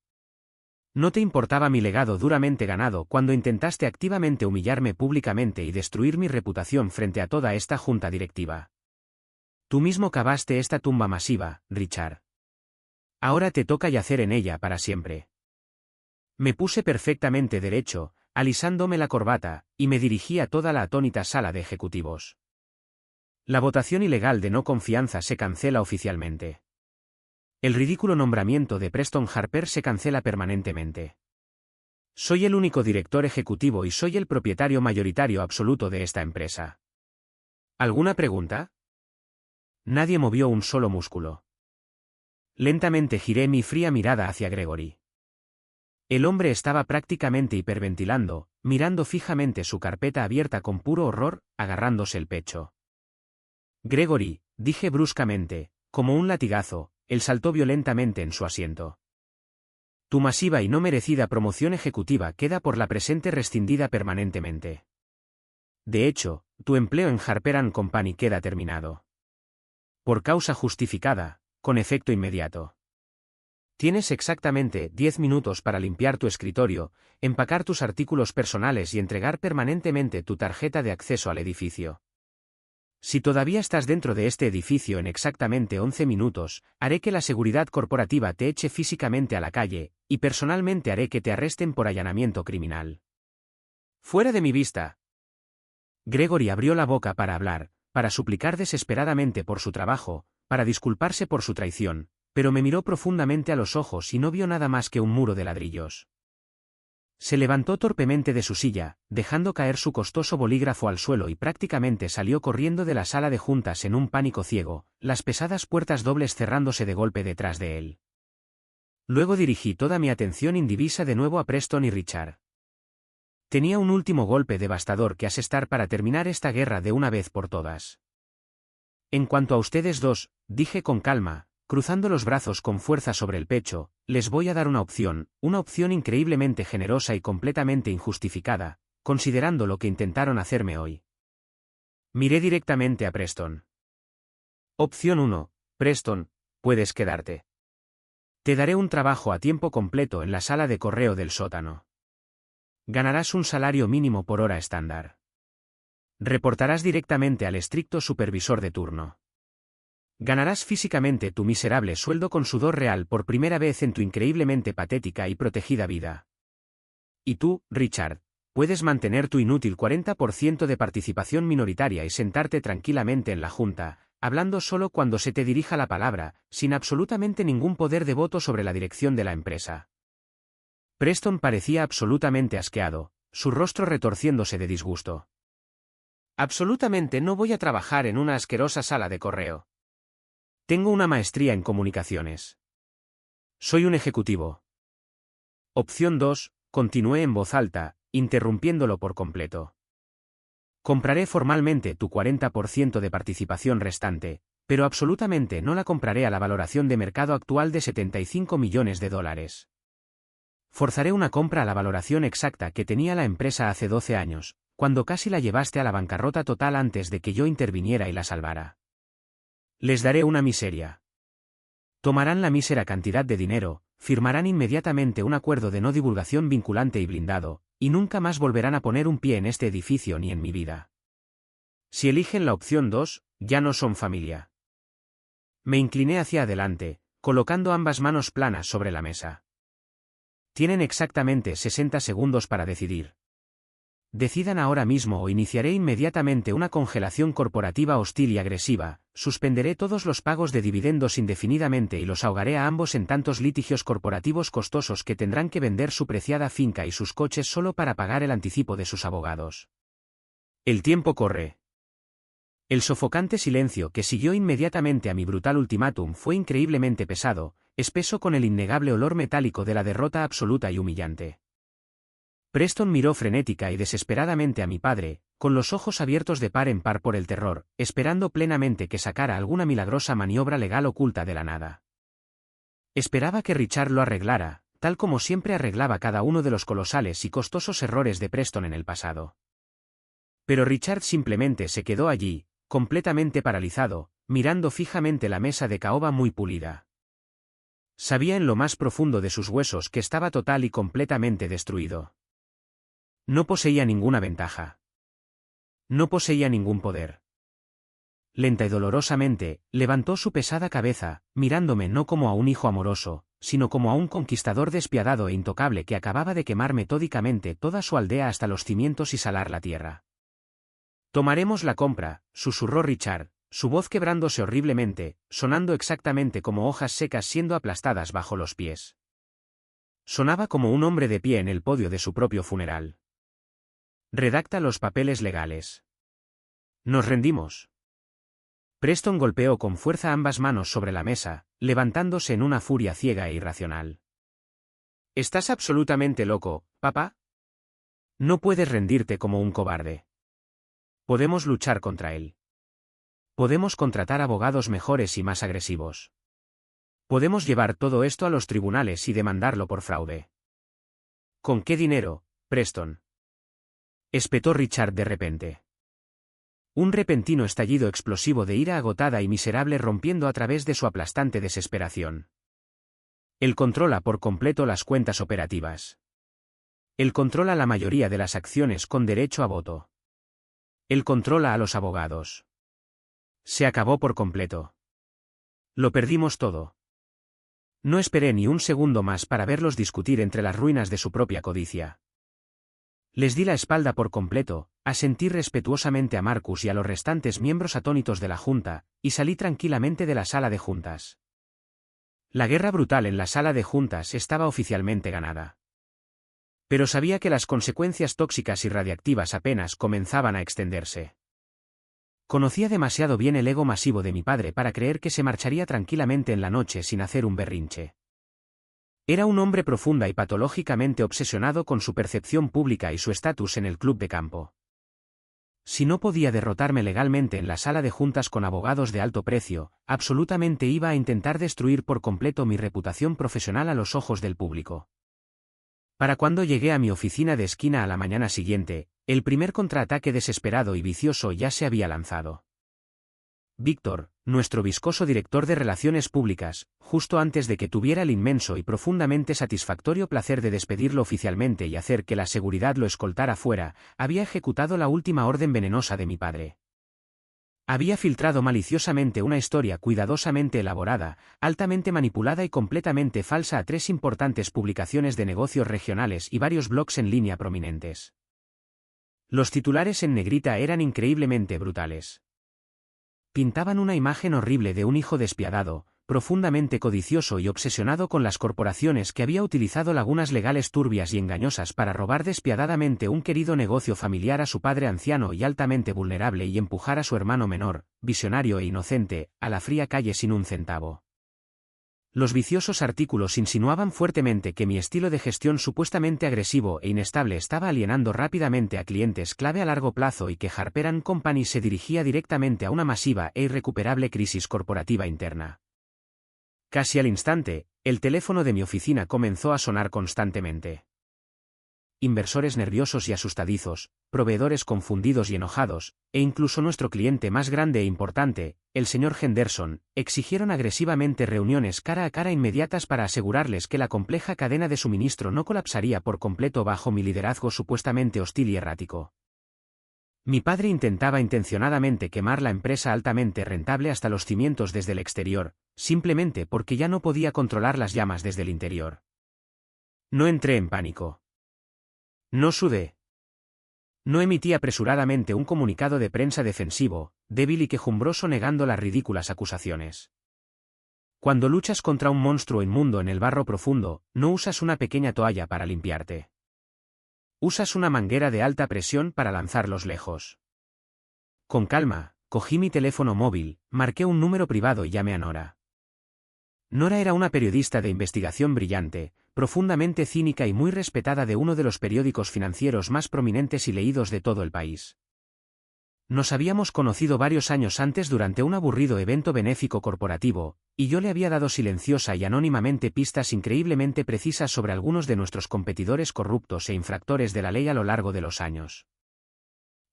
No te importaba mi legado duramente ganado cuando intentaste activamente humillarme públicamente y destruir mi reputación frente a toda esta junta directiva. Tú mismo cavaste esta tumba masiva, Richard. Ahora te toca yacer en ella para siempre. Me puse perfectamente derecho, alisándome la corbata, y me dirigí a toda la atónita sala de ejecutivos. La votación ilegal de no confianza se cancela oficialmente. El ridículo nombramiento de Preston Harper se cancela permanentemente. Soy el único director ejecutivo y soy el propietario mayoritario absoluto de esta empresa. ¿Alguna pregunta? Nadie movió un solo músculo. Lentamente giré mi fría mirada hacia Gregory. El hombre estaba prácticamente hiperventilando, mirando fijamente su carpeta abierta con puro horror, agarrándose el pecho. Gregory, dije bruscamente, como un latigazo, él saltó violentamente en su asiento. Tu masiva y no merecida promoción ejecutiva queda por la presente rescindida permanentemente. De hecho, tu empleo en Harper & Company queda terminado. Por causa justificada, con efecto inmediato. Tienes exactamente 10 minutos para limpiar tu escritorio, empacar tus artículos personales y entregar permanentemente tu tarjeta de acceso al edificio. Si todavía estás dentro de este edificio en exactamente 11 minutos, haré que la seguridad corporativa te eche físicamente a la calle, y personalmente haré que te arresten por allanamiento criminal. ¡Fuera de mi vista! Gregory abrió la boca para hablar, para suplicar desesperadamente por su trabajo, para disculparse por su traición, pero me miró profundamente a los ojos y no vio nada más que un muro de ladrillos. Se levantó torpemente de su silla, dejando caer su costoso bolígrafo al suelo y prácticamente salió corriendo de la sala de juntas en un pánico ciego, las pesadas puertas dobles cerrándose de golpe detrás de él. Luego dirigí toda mi atención indivisa de nuevo a Preston y Richard. Tenía un último golpe devastador que asestar para terminar esta guerra de una vez por todas. En cuanto a ustedes dos, dije con calma, cruzando los brazos con fuerza sobre el pecho, les voy a dar una opción increíblemente generosa y completamente injustificada, considerando lo que intentaron hacerme hoy. Miré directamente a Preston. Opción 1, Preston, puedes quedarte. Te daré un trabajo a tiempo completo en la sala de correo del sótano. Ganarás un salario mínimo por hora estándar. Reportarás directamente al estricto supervisor de turno. Ganarás físicamente tu miserable sueldo con sudor real por primera vez en tu increíblemente patética y protegida vida. Y tú, Richard, puedes mantener tu inútil 40% de participación minoritaria y sentarte tranquilamente en la junta, hablando solo cuando se te dirija la palabra, sin absolutamente ningún poder de voto sobre la dirección de la empresa. Preston parecía absolutamente asqueado, su rostro retorciéndose de disgusto. Absolutamente no voy a trabajar en una asquerosa sala de correo. Tengo una maestría en comunicaciones. Soy un ejecutivo. Opción 2, continué en voz alta, interrumpiéndolo por completo. Compraré formalmente tu 40% de participación restante, pero absolutamente no la compraré a la valoración de mercado actual de $75 millones. Forzaré una compra a la valoración exacta que tenía la empresa hace 12 años, cuando casi la llevaste a la bancarrota total antes de que yo interviniera y la salvara. Les daré una miseria. Tomarán la mísera cantidad de dinero, firmarán inmediatamente un acuerdo de no divulgación vinculante y blindado, y nunca más volverán a poner un pie en este edificio ni en mi vida. Si eligen la opción 2, ya no son familia. Me incliné hacia adelante, colocando ambas manos planas sobre la mesa. Tienen exactamente 60 segundos para decidir. Decidan ahora mismo o iniciaré inmediatamente una congelación corporativa hostil y agresiva, suspenderé todos los pagos de dividendos indefinidamente y los ahogaré a ambos en tantos litigios corporativos costosos que tendrán que vender su preciada finca y sus coches solo para pagar el anticipo de sus abogados. El tiempo corre. El sofocante silencio que siguió inmediatamente a mi brutal ultimátum fue increíblemente pesado, espeso con el innegable olor metálico de la derrota absoluta y humillante. Preston miró frenética y desesperadamente a mi padre, con los ojos abiertos de par en par por el terror, esperando plenamente que sacara alguna milagrosa maniobra legal oculta de la nada. Esperaba que Richard lo arreglara, tal como siempre arreglaba cada uno de los colosales y costosos errores de Preston en el pasado. Pero Richard simplemente se quedó allí, completamente paralizado, mirando fijamente la mesa de caoba muy pulida. Sabía en lo más profundo de sus huesos que estaba total y completamente destruido. No poseía ninguna ventaja. No poseía ningún poder. Lenta y dolorosamente, levantó su pesada cabeza, mirándome no como a un hijo amoroso, sino como a un conquistador despiadado e intocable que acababa de quemar metódicamente toda su aldea hasta los cimientos y salar la tierra. Tomaremos la compra, susurró Richard, su voz quebrándose horriblemente, sonando exactamente como hojas secas siendo aplastadas bajo los pies. Sonaba como un hombre de pie en el podio de su propio funeral. Redacta los papeles legales. Nos rendimos. Preston golpeó con fuerza ambas manos sobre la mesa, levantándose en una furia ciega e irracional. ¿Estás absolutamente loco, papá? No puedes rendirte como un cobarde. Podemos luchar contra él. Podemos contratar abogados mejores y más agresivos. Podemos llevar todo esto a los tribunales y demandarlo por fraude. ¿Con qué dinero, Preston? Espetó Richard de repente. Un repentino estallido explosivo de ira agotada y miserable rompiendo a través de su aplastante desesperación. Él controla por completo las cuentas operativas. Él controla la mayoría de las acciones con derecho a voto. Él controla a los abogados. Se acabó por completo. Lo perdimos todo. No esperé ni un segundo más para verlos discutir entre las ruinas de su propia codicia. Les di la espalda por completo, asentí respetuosamente a Marcus y a los restantes miembros atónitos de la Junta, y salí tranquilamente de la sala de juntas. La guerra brutal en la sala de juntas estaba oficialmente ganada. Pero sabía que las consecuencias tóxicas y radiactivas apenas comenzaban a extenderse. Conocía demasiado bien el ego masivo de mi padre para creer que se marcharía tranquilamente en la noche sin hacer un berrinche. Era un hombre profunda y patológicamente obsesionado con su percepción pública y su estatus en el club de campo. Si no podía derrotarme legalmente en la sala de juntas con abogados de alto precio, absolutamente iba a intentar destruir por completo mi reputación profesional a los ojos del público. Para cuando llegué a mi oficina de esquina a la mañana siguiente, el primer contraataque desesperado y vicioso ya se había lanzado. Víctor, nuestro viscoso director de Relaciones Públicas, justo antes de que tuviera el inmenso y profundamente satisfactorio placer de despedirlo oficialmente y hacer que la seguridad lo escoltara fuera, había ejecutado la última orden venenosa de mi padre. Había filtrado maliciosamente una historia cuidadosamente elaborada, altamente manipulada y completamente falsa a 3 importantes publicaciones de negocios regionales y varios blogs en línea prominentes. Los titulares en negrita eran increíblemente brutales. Pintaban una imagen horrible de un hijo despiadado, profundamente codicioso y obsesionado con las corporaciones que había utilizado lagunas legales turbias y engañosas para robar despiadadamente un querido negocio familiar a su padre anciano y altamente vulnerable y empujar a su hermano menor, visionario e inocente, a la fría calle sin un centavo. Los viciosos artículos insinuaban fuertemente que mi estilo de gestión supuestamente agresivo e inestable estaba alienando rápidamente a clientes clave a largo plazo y que Harper & Company se dirigía directamente a una masiva e irrecuperable crisis corporativa interna. Casi al instante, el teléfono de mi oficina comenzó a sonar constantemente. Inversores nerviosos y asustadizos, proveedores confundidos y enojados, e incluso nuestro cliente más grande e importante, el señor Henderson, exigieron agresivamente reuniones cara a cara inmediatas para asegurarles que la compleja cadena de suministro no colapsaría por completo bajo mi liderazgo supuestamente hostil y errático. Mi padre intentaba intencionadamente quemar la empresa altamente rentable hasta los cimientos desde el exterior, simplemente porque ya no podía controlar las llamas desde el interior. No entré en pánico. No sudé. No emití apresuradamente un comunicado de prensa defensivo, débil y quejumbroso negando las ridículas acusaciones. Cuando luchas contra un monstruo inmundo en el barro profundo, no usas una pequeña toalla para limpiarte. Usas una manguera de alta presión para lanzarlos lejos. Con calma, cogí mi teléfono móvil, marqué un número privado y llamé a Nora. Nora era una periodista de investigación brillante, profundamente cínica y muy respetada de uno de los periódicos financieros más prominentes y leídos de todo el país. Nos habíamos conocido varios años antes durante un aburrido evento benéfico corporativo, y yo le había dado silenciosa y anónimamente pistas increíblemente precisas sobre algunos de nuestros competidores corruptos e infractores de la ley a lo largo de los años.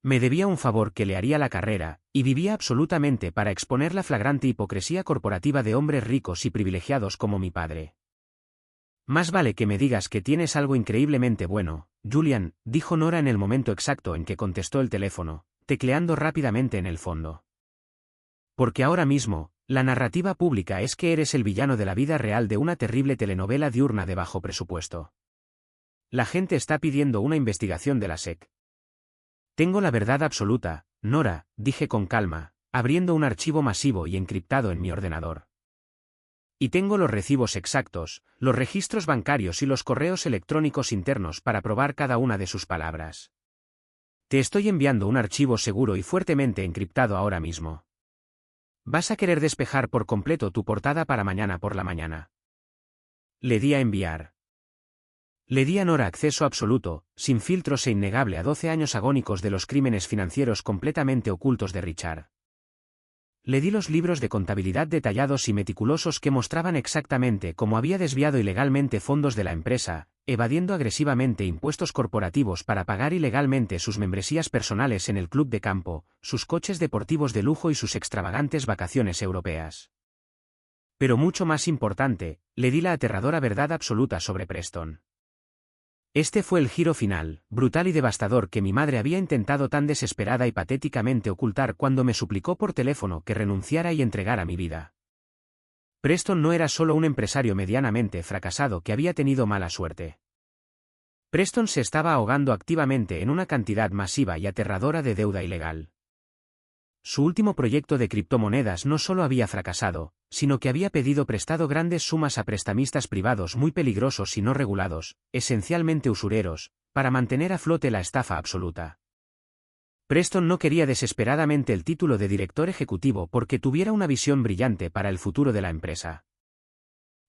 Me debía un favor que le haría la carrera, y vivía absolutamente para exponer la flagrante hipocresía corporativa de hombres ricos y privilegiados como mi padre. Más vale que me digas que tienes algo increíblemente bueno, Julian, dijo Nora en el momento exacto en que contestó el teléfono, tecleando rápidamente en el fondo. Porque ahora mismo, la narrativa pública es que eres el villano de la vida real de una terrible telenovela diurna de bajo presupuesto. La gente está pidiendo una investigación de la SEC. Tengo la verdad absoluta, Nora, dije con calma, abriendo un archivo masivo y encriptado en mi ordenador. Y tengo los recibos exactos, los registros bancarios y los correos electrónicos internos para probar cada una de sus palabras. Te estoy enviando un archivo seguro y fuertemente encriptado ahora mismo. Vas a querer despejar por completo tu portada para mañana por la mañana. Le di a enviar. Le di a Nora acceso absoluto, sin filtros e innegable a 12 años agónicos de los crímenes financieros completamente ocultos de Richard. Le di los libros de contabilidad detallados y meticulosos que mostraban exactamente cómo había desviado ilegalmente fondos de la empresa, evadiendo agresivamente impuestos corporativos para pagar ilegalmente sus membresías personales en el club de campo, sus coches deportivos de lujo y sus extravagantes vacaciones europeas. Pero mucho más importante, le di la aterradora verdad absoluta sobre Preston. Este fue el giro final, brutal y devastador que mi madre había intentado tan desesperada y patéticamente ocultar cuando me suplicó por teléfono que renunciara y entregara mi vida. Preston no era solo un empresario medianamente fracasado que había tenido mala suerte. Preston se estaba ahogando activamente en una cantidad masiva y aterradora de deuda ilegal. Su último proyecto de criptomonedas no solo había fracasado, sino que había pedido prestado grandes sumas a prestamistas privados muy peligrosos y no regulados, esencialmente usureros, para mantener a flote la estafa absoluta. Preston no quería desesperadamente el título de director ejecutivo porque tuviera una visión brillante para el futuro de la empresa.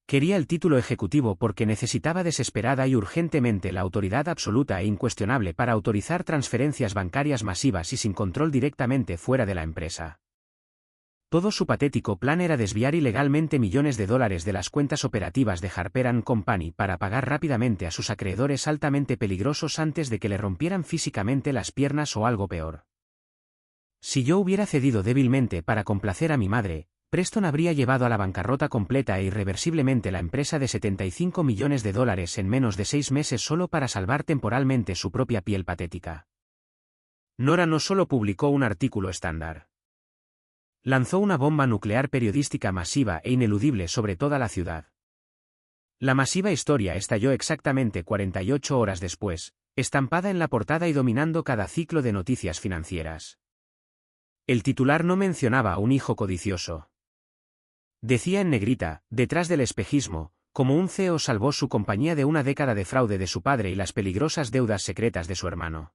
Quería el título ejecutivo porque necesitaba desesperada y urgentemente la autoridad absoluta e incuestionable para autorizar transferencias bancarias masivas y sin control directamente fuera de la empresa. Todo su patético plan era desviar ilegalmente millones de dólares de las cuentas operativas de Harper & Company para pagar rápidamente a sus acreedores altamente peligrosos antes de que le rompieran físicamente las piernas o algo peor. Si yo hubiera cedido débilmente para complacer a mi madre, Preston habría llevado a la bancarrota completa e irreversiblemente la empresa de 75 millones de dólares en menos de 6 meses solo para salvar temporalmente su propia piel patética. Nora no solo publicó un artículo estándar. Lanzó una bomba nuclear periodística masiva e ineludible sobre toda la ciudad. La masiva historia estalló exactamente 48 horas después, estampada en la portada y dominando cada ciclo de noticias financieras. El titular no mencionaba a un hijo codicioso. Decía en negrita, detrás del espejismo, como un CEO salvó su compañía de una década de fraude de su padre y las peligrosas deudas secretas de su hermano.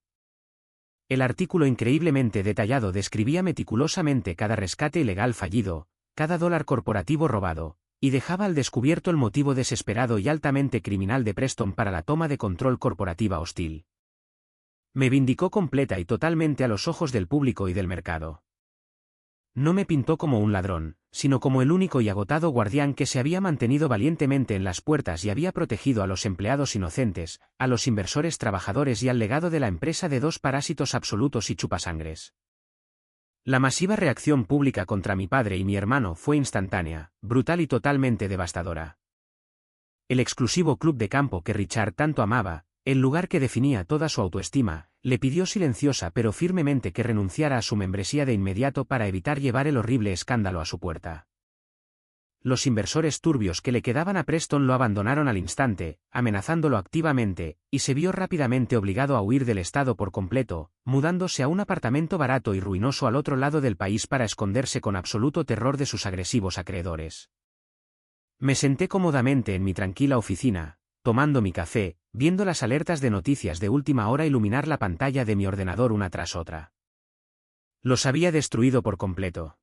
El artículo increíblemente detallado describía meticulosamente cada rescate ilegal fallido, cada dólar corporativo robado, y dejaba al descubierto el motivo desesperado y altamente criminal de Preston para la toma de control corporativa hostil. Me vindicó completa y totalmente a los ojos del público y del mercado. No me pintó como un ladrón, sino como el único y agotado guardián que se había mantenido valientemente en las puertas y había protegido a los empleados inocentes, a los inversores trabajadores y al legado de la empresa de dos parásitos absolutos y chupasangres. La masiva reacción pública contra mi padre y mi hermano fue instantánea, brutal y totalmente devastadora. El exclusivo club de campo que Richard tanto amaba, el lugar que definía toda su autoestima, le pidió silenciosa pero firmemente que renunciara a su membresía de inmediato para evitar llevar el horrible escándalo a su puerta. Los inversores turbios que le quedaban a Preston lo abandonaron al instante, amenazándolo activamente, y se vio rápidamente obligado a huir del estado por completo, mudándose a un apartamento barato y ruinoso al otro lado del país para esconderse con absoluto terror de sus agresivos acreedores. Me senté cómodamente en mi tranquila oficina, tomando mi café, viendo las alertas de noticias de última hora iluminar la pantalla de mi ordenador una tras otra. Los había destruido por completo.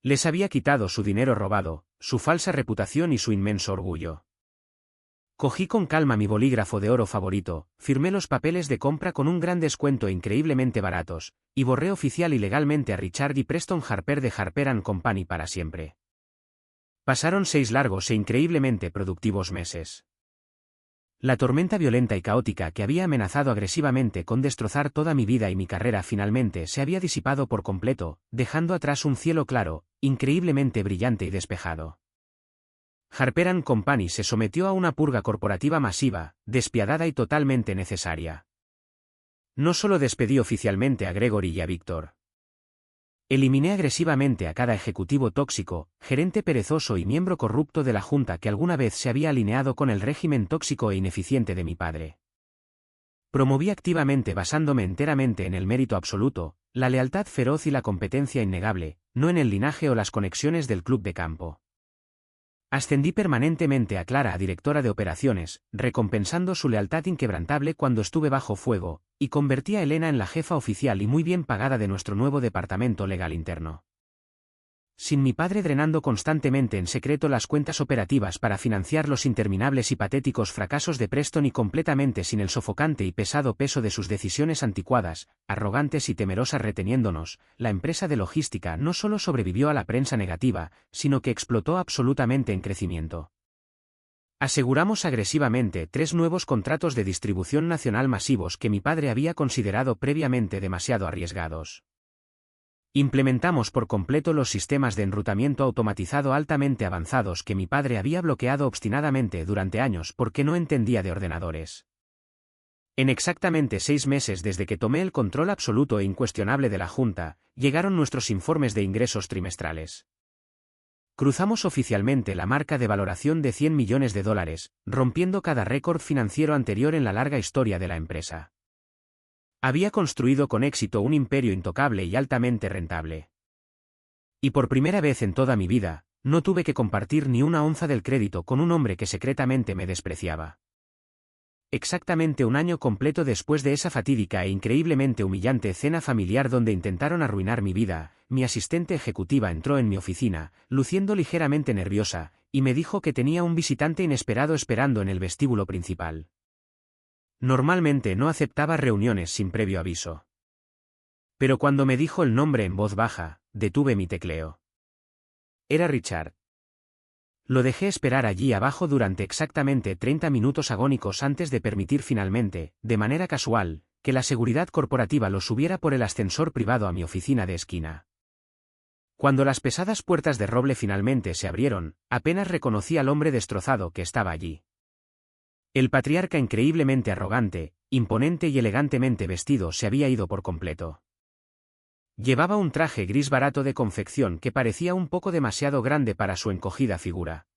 Les había quitado su dinero robado, su falsa reputación y su inmenso orgullo. Cogí con calma mi bolígrafo de oro favorito, firmé los papeles de compra con un gran descuento increíblemente baratos, y borré oficial y legalmente a Richard y Preston Harper de Harper & Company para siempre. Pasaron 6 largos e increíblemente productivos meses. La tormenta violenta y caótica que había amenazado agresivamente con destrozar toda mi vida y mi carrera finalmente se había disipado por completo, dejando atrás un cielo claro, increíblemente brillante y despejado. Harper & Company se sometió a una purga corporativa masiva, despiadada y totalmente necesaria. No solo despedí oficialmente a Gregory y a Victor. Eliminé agresivamente a cada ejecutivo tóxico, gerente perezoso y miembro corrupto de la junta que alguna vez se había alineado con el régimen tóxico e ineficiente de mi padre. Promoví activamente basándome enteramente en el mérito absoluto, la lealtad feroz y la competencia innegable, no en el linaje o las conexiones del club de campo. Ascendí permanentemente a Clara a directora de operaciones, recompensando su lealtad inquebrantable cuando estuve bajo fuego, y convertí a Elena en la jefa oficial y muy bien pagada de nuestro nuevo departamento legal interno. Sin mi padre drenando constantemente en secreto las cuentas operativas para financiar los interminables y patéticos fracasos de Preston y completamente sin el sofocante y pesado peso de sus decisiones anticuadas, arrogantes y temerosas reteniéndonos, la empresa de logística no solo sobrevivió a la prensa negativa, sino que explotó absolutamente en crecimiento. Aseguramos agresivamente 3 nuevos contratos de distribución nacional masivos que mi padre había considerado previamente demasiado arriesgados. Implementamos por completo los sistemas de enrutamiento automatizado altamente avanzados que mi padre había bloqueado obstinadamente durante años porque no entendía de ordenadores. En exactamente 6 meses desde que tomé el control absoluto e incuestionable de la Junta, llegaron nuestros informes de ingresos trimestrales. Cruzamos oficialmente la marca de valoración de $100 millones, rompiendo cada récord financiero anterior en la larga historia de la empresa. Había construido con éxito un imperio intocable y altamente rentable. Y por primera vez en toda mi vida, no tuve que compartir ni una onza del crédito con un hombre que secretamente me despreciaba. Exactamente un año completo después de esa fatídica e increíblemente humillante cena familiar donde intentaron arruinar mi vida, mi asistente ejecutiva entró en mi oficina, luciendo ligeramente nerviosa, y me dijo que tenía un visitante inesperado esperando en el vestíbulo principal. Normalmente no aceptaba reuniones sin previo aviso. Pero cuando me dijo el nombre en voz baja, detuve mi tecleo. Era Richard. Lo dejé esperar allí abajo durante exactamente 30 minutos agónicos antes de permitir finalmente, de manera casual, que la seguridad corporativa lo subiera por el ascensor privado a mi oficina de esquina. Cuando las pesadas puertas de roble finalmente se abrieron, apenas reconocí al hombre destrozado que estaba allí. El patriarca increíblemente arrogante, imponente y elegantemente vestido se había ido por completo. Llevaba un traje gris barato de confección que parecía un poco demasiado grande para su encogida figura.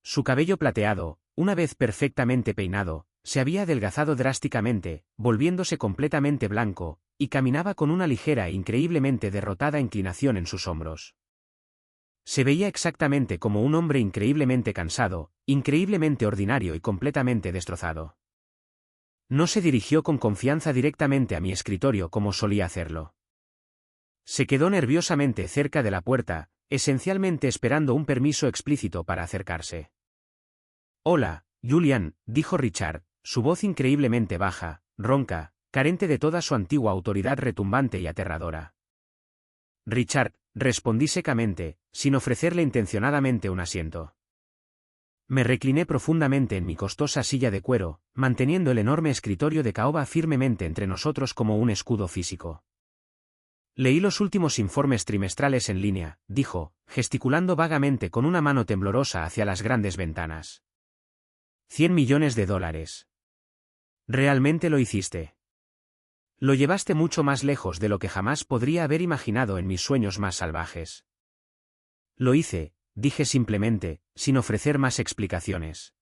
Su cabello plateado, una vez perfectamente peinado, se había adelgazado drásticamente, volviéndose completamente blanco, y caminaba con una ligera e increíblemente derrotada inclinación en sus hombros. Se veía exactamente como un hombre increíblemente cansado, increíblemente ordinario y completamente destrozado. No se dirigió con confianza directamente a mi escritorio como solía hacerlo. Se quedó nerviosamente cerca de la puerta, esencialmente esperando un permiso explícito para acercarse. «Hola, Julian», dijo Richard, su voz increíblemente baja, ronca, carente de toda su antigua autoridad retumbante y aterradora. «Richard», respondí secamente, sin ofrecerle intencionadamente un asiento. Me recliné profundamente en mi costosa silla de cuero, manteniendo el enorme escritorio de caoba firmemente entre nosotros como un escudo físico. Leí los últimos informes trimestrales en línea, dijo, gesticulando vagamente con una mano temblorosa hacia las grandes ventanas. $100 millones. ¿Realmente lo hiciste? Lo llevaste mucho más lejos de lo que jamás podría haber imaginado en mis sueños más salvajes. Lo hice, dije simplemente, sin ofrecer más explicaciones.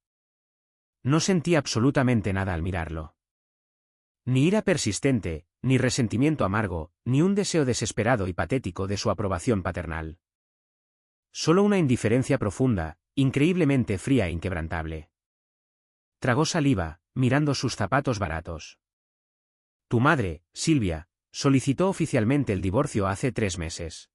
No sentí absolutamente nada al mirarlo. Ni ira persistente, ni resentimiento amargo, ni un deseo desesperado y patético de su aprobación paternal. Solo una indiferencia profunda, increíblemente fría e inquebrantable. Tragó saliva, mirando sus zapatos baratos. Tu madre, Silvia, solicitó oficialmente el divorcio hace 3 meses.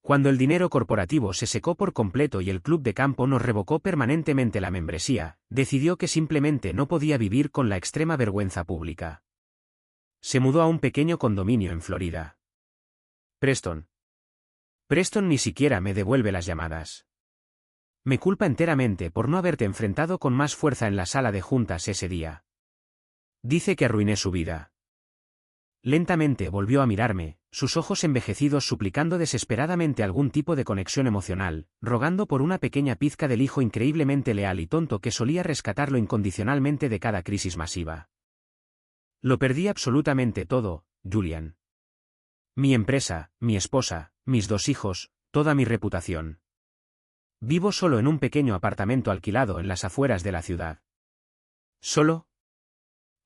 Cuando el dinero corporativo se secó por completo y el club de campo nos revocó permanentemente la membresía, decidió que simplemente no podía vivir con la extrema vergüenza pública. Se mudó a un pequeño condominio en Florida. Preston ni siquiera me devuelve las llamadas. Me culpa enteramente por no haberte enfrentado con más fuerza en la sala de juntas ese día. Dice que arruiné su vida. Lentamente volvió a mirarme, sus ojos envejecidos suplicando desesperadamente algún tipo de conexión emocional, rogando por una pequeña pizca del hijo increíblemente leal y tonto que solía rescatarlo incondicionalmente de cada crisis masiva. Lo perdí absolutamente todo, Julian. Mi empresa, mi esposa, mis 2 hijos, toda mi reputación. Vivo solo en un pequeño apartamento alquilado en las afueras de la ciudad. ¿Solo?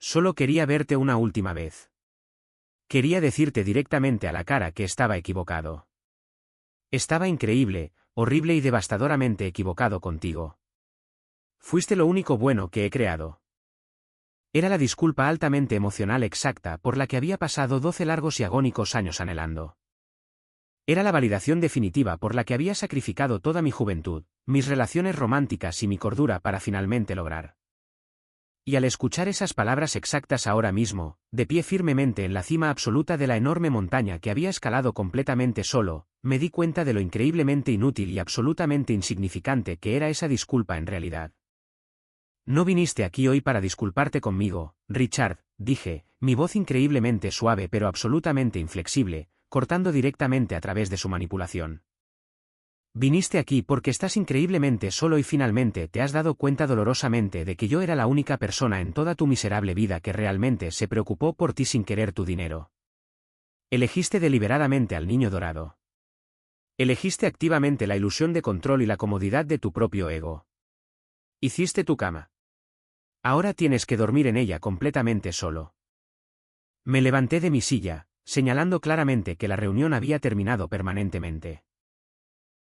Solo quería verte una última vez. Quería decirte directamente a la cara que estaba equivocado. Estaba increíble, horrible y devastadoramente equivocado contigo. Fuiste lo único bueno que he creado. Era la disculpa altamente emocional exacta por la que había pasado 12 largos y agónicos años anhelando. Era la validación definitiva por la que había sacrificado toda mi juventud, mis relaciones románticas y mi cordura para finalmente lograr. Y al escuchar esas palabras exactas ahora mismo, de pie firmemente en la cima absoluta de la enorme montaña que había escalado completamente solo, me di cuenta de lo increíblemente inútil y absolutamente insignificante que era esa disculpa en realidad. No viniste aquí hoy para disculparte conmigo, Richard, dije, mi voz increíblemente suave pero absolutamente inflexible, cortando directamente a través de su manipulación. Viniste aquí porque estás increíblemente solo y finalmente te has dado cuenta dolorosamente de que yo era la única persona en toda tu miserable vida que realmente se preocupó por ti sin querer tu dinero. Elegiste deliberadamente al niño dorado. Elegiste activamente la ilusión de control y la comodidad de tu propio ego. Hiciste tu cama. Ahora tienes que dormir en ella completamente solo. Me levanté de mi silla, señalando claramente que la reunión había terminado permanentemente.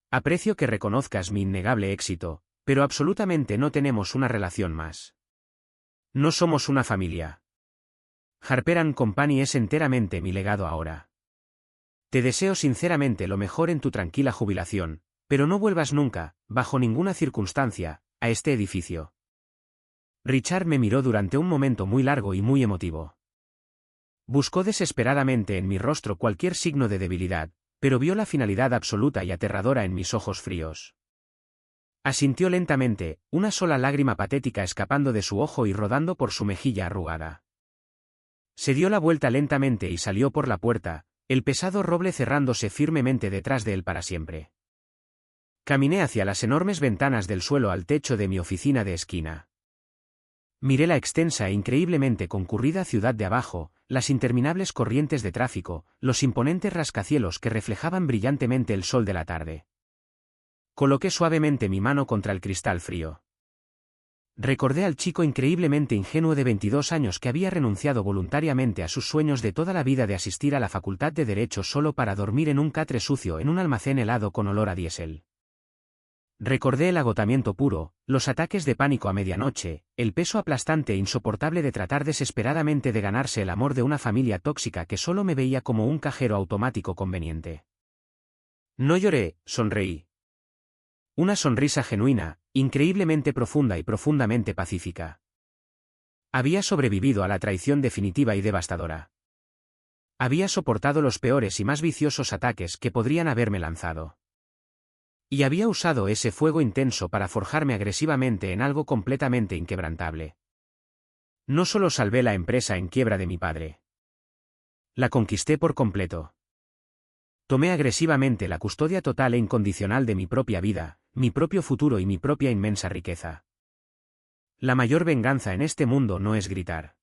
Aprecio que reconozcas mi innegable éxito, pero absolutamente no tenemos una relación más. No somos una familia. Harper & Company es enteramente mi legado ahora. Te deseo sinceramente lo mejor en tu tranquila jubilación, pero no vuelvas nunca, bajo ninguna circunstancia, a este edificio. Richard me miró durante un momento muy largo y muy emotivo. Buscó desesperadamente en mi rostro cualquier signo de debilidad, pero vio la finalidad absoluta y aterradora en mis ojos fríos. Asintió lentamente, una sola lágrima patética escapando de su ojo y rodando por su mejilla arrugada. Se dio la vuelta lentamente y salió por la puerta, el pesado roble cerrándose firmemente detrás de él para siempre. Caminé hacia las enormes ventanas del suelo al techo de mi oficina de esquina. Miré la extensa e increíblemente concurrida ciudad de abajo, las interminables corrientes de tráfico, los imponentes rascacielos que reflejaban brillantemente el sol de la tarde. Coloqué suavemente mi mano contra el cristal frío. Recordé al chico increíblemente ingenuo de 22 años que había renunciado voluntariamente a sus sueños de toda la vida de asistir a la Facultad de Derecho solo para dormir en un catre sucio en un almacén helado con olor a diésel. Recordé el agotamiento puro, los ataques de pánico a medianoche, el peso aplastante e insoportable de tratar desesperadamente de ganarse el amor de una familia tóxica que solo me veía como un cajero automático conveniente. No lloré, sonreí. Una sonrisa genuina, increíblemente profunda y profundamente pacífica. Había sobrevivido a la traición definitiva y devastadora. Había soportado los peores y más viciosos ataques que podrían haberme lanzado. Y había usado ese fuego intenso para forjarme agresivamente en algo completamente inquebrantable. No solo salvé la empresa en quiebra de mi padre. La conquisté por completo. Tomé agresivamente la custodia total e incondicional de mi propia vida, mi propio futuro y mi propia inmensa riqueza. La mayor venganza en este mundo no es gritar.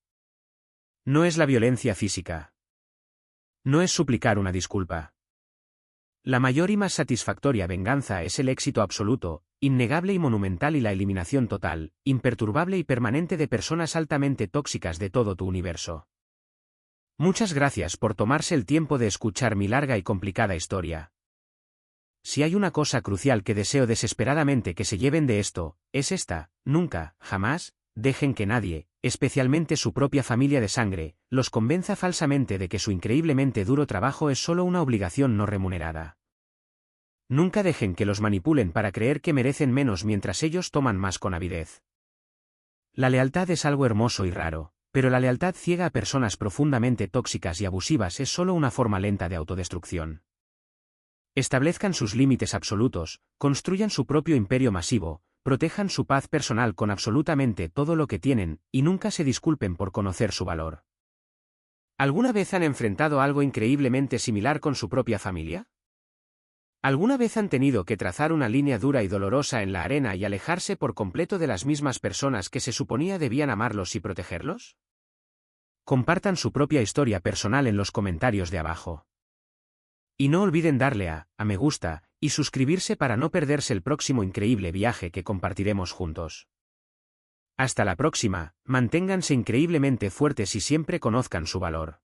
No es la violencia física. No es suplicar una disculpa. La mayor y más satisfactoria venganza es el éxito absoluto, innegable y monumental y la eliminación total, imperturbable y permanente de personas altamente tóxicas de todo tu universo. Muchas gracias por tomarse el tiempo de escuchar mi larga y complicada historia. Si hay una cosa crucial que deseo desesperadamente que se lleven de esto, es esta: nunca, jamás, dejen que nadie, especialmente su propia familia de sangre, los convenza falsamente de que su increíblemente duro trabajo es solo una obligación no remunerada. Nunca dejen que los manipulen para creer que merecen menos mientras ellos toman más con avidez. La lealtad es algo hermoso y raro, pero la lealtad ciega a personas profundamente tóxicas y abusivas es solo una forma lenta de autodestrucción. Establezcan sus límites absolutos, construyan su propio imperio masivo, protejan su paz personal con absolutamente todo lo que tienen, y nunca se disculpen por conocer su valor. ¿Alguna vez han enfrentado algo increíblemente similar con su propia familia? ¿Alguna vez han tenido que trazar una línea dura y dolorosa en la arena y alejarse por completo de las mismas personas que se suponía debían amarlos y protegerlos? Compartan su propia historia personal en los comentarios de abajo. Y no olviden darle a me gusta, y suscribirse para no perderse el próximo increíble viaje que compartiremos juntos. Hasta la próxima, manténganse increíblemente fuertes y siempre conozcan su valor.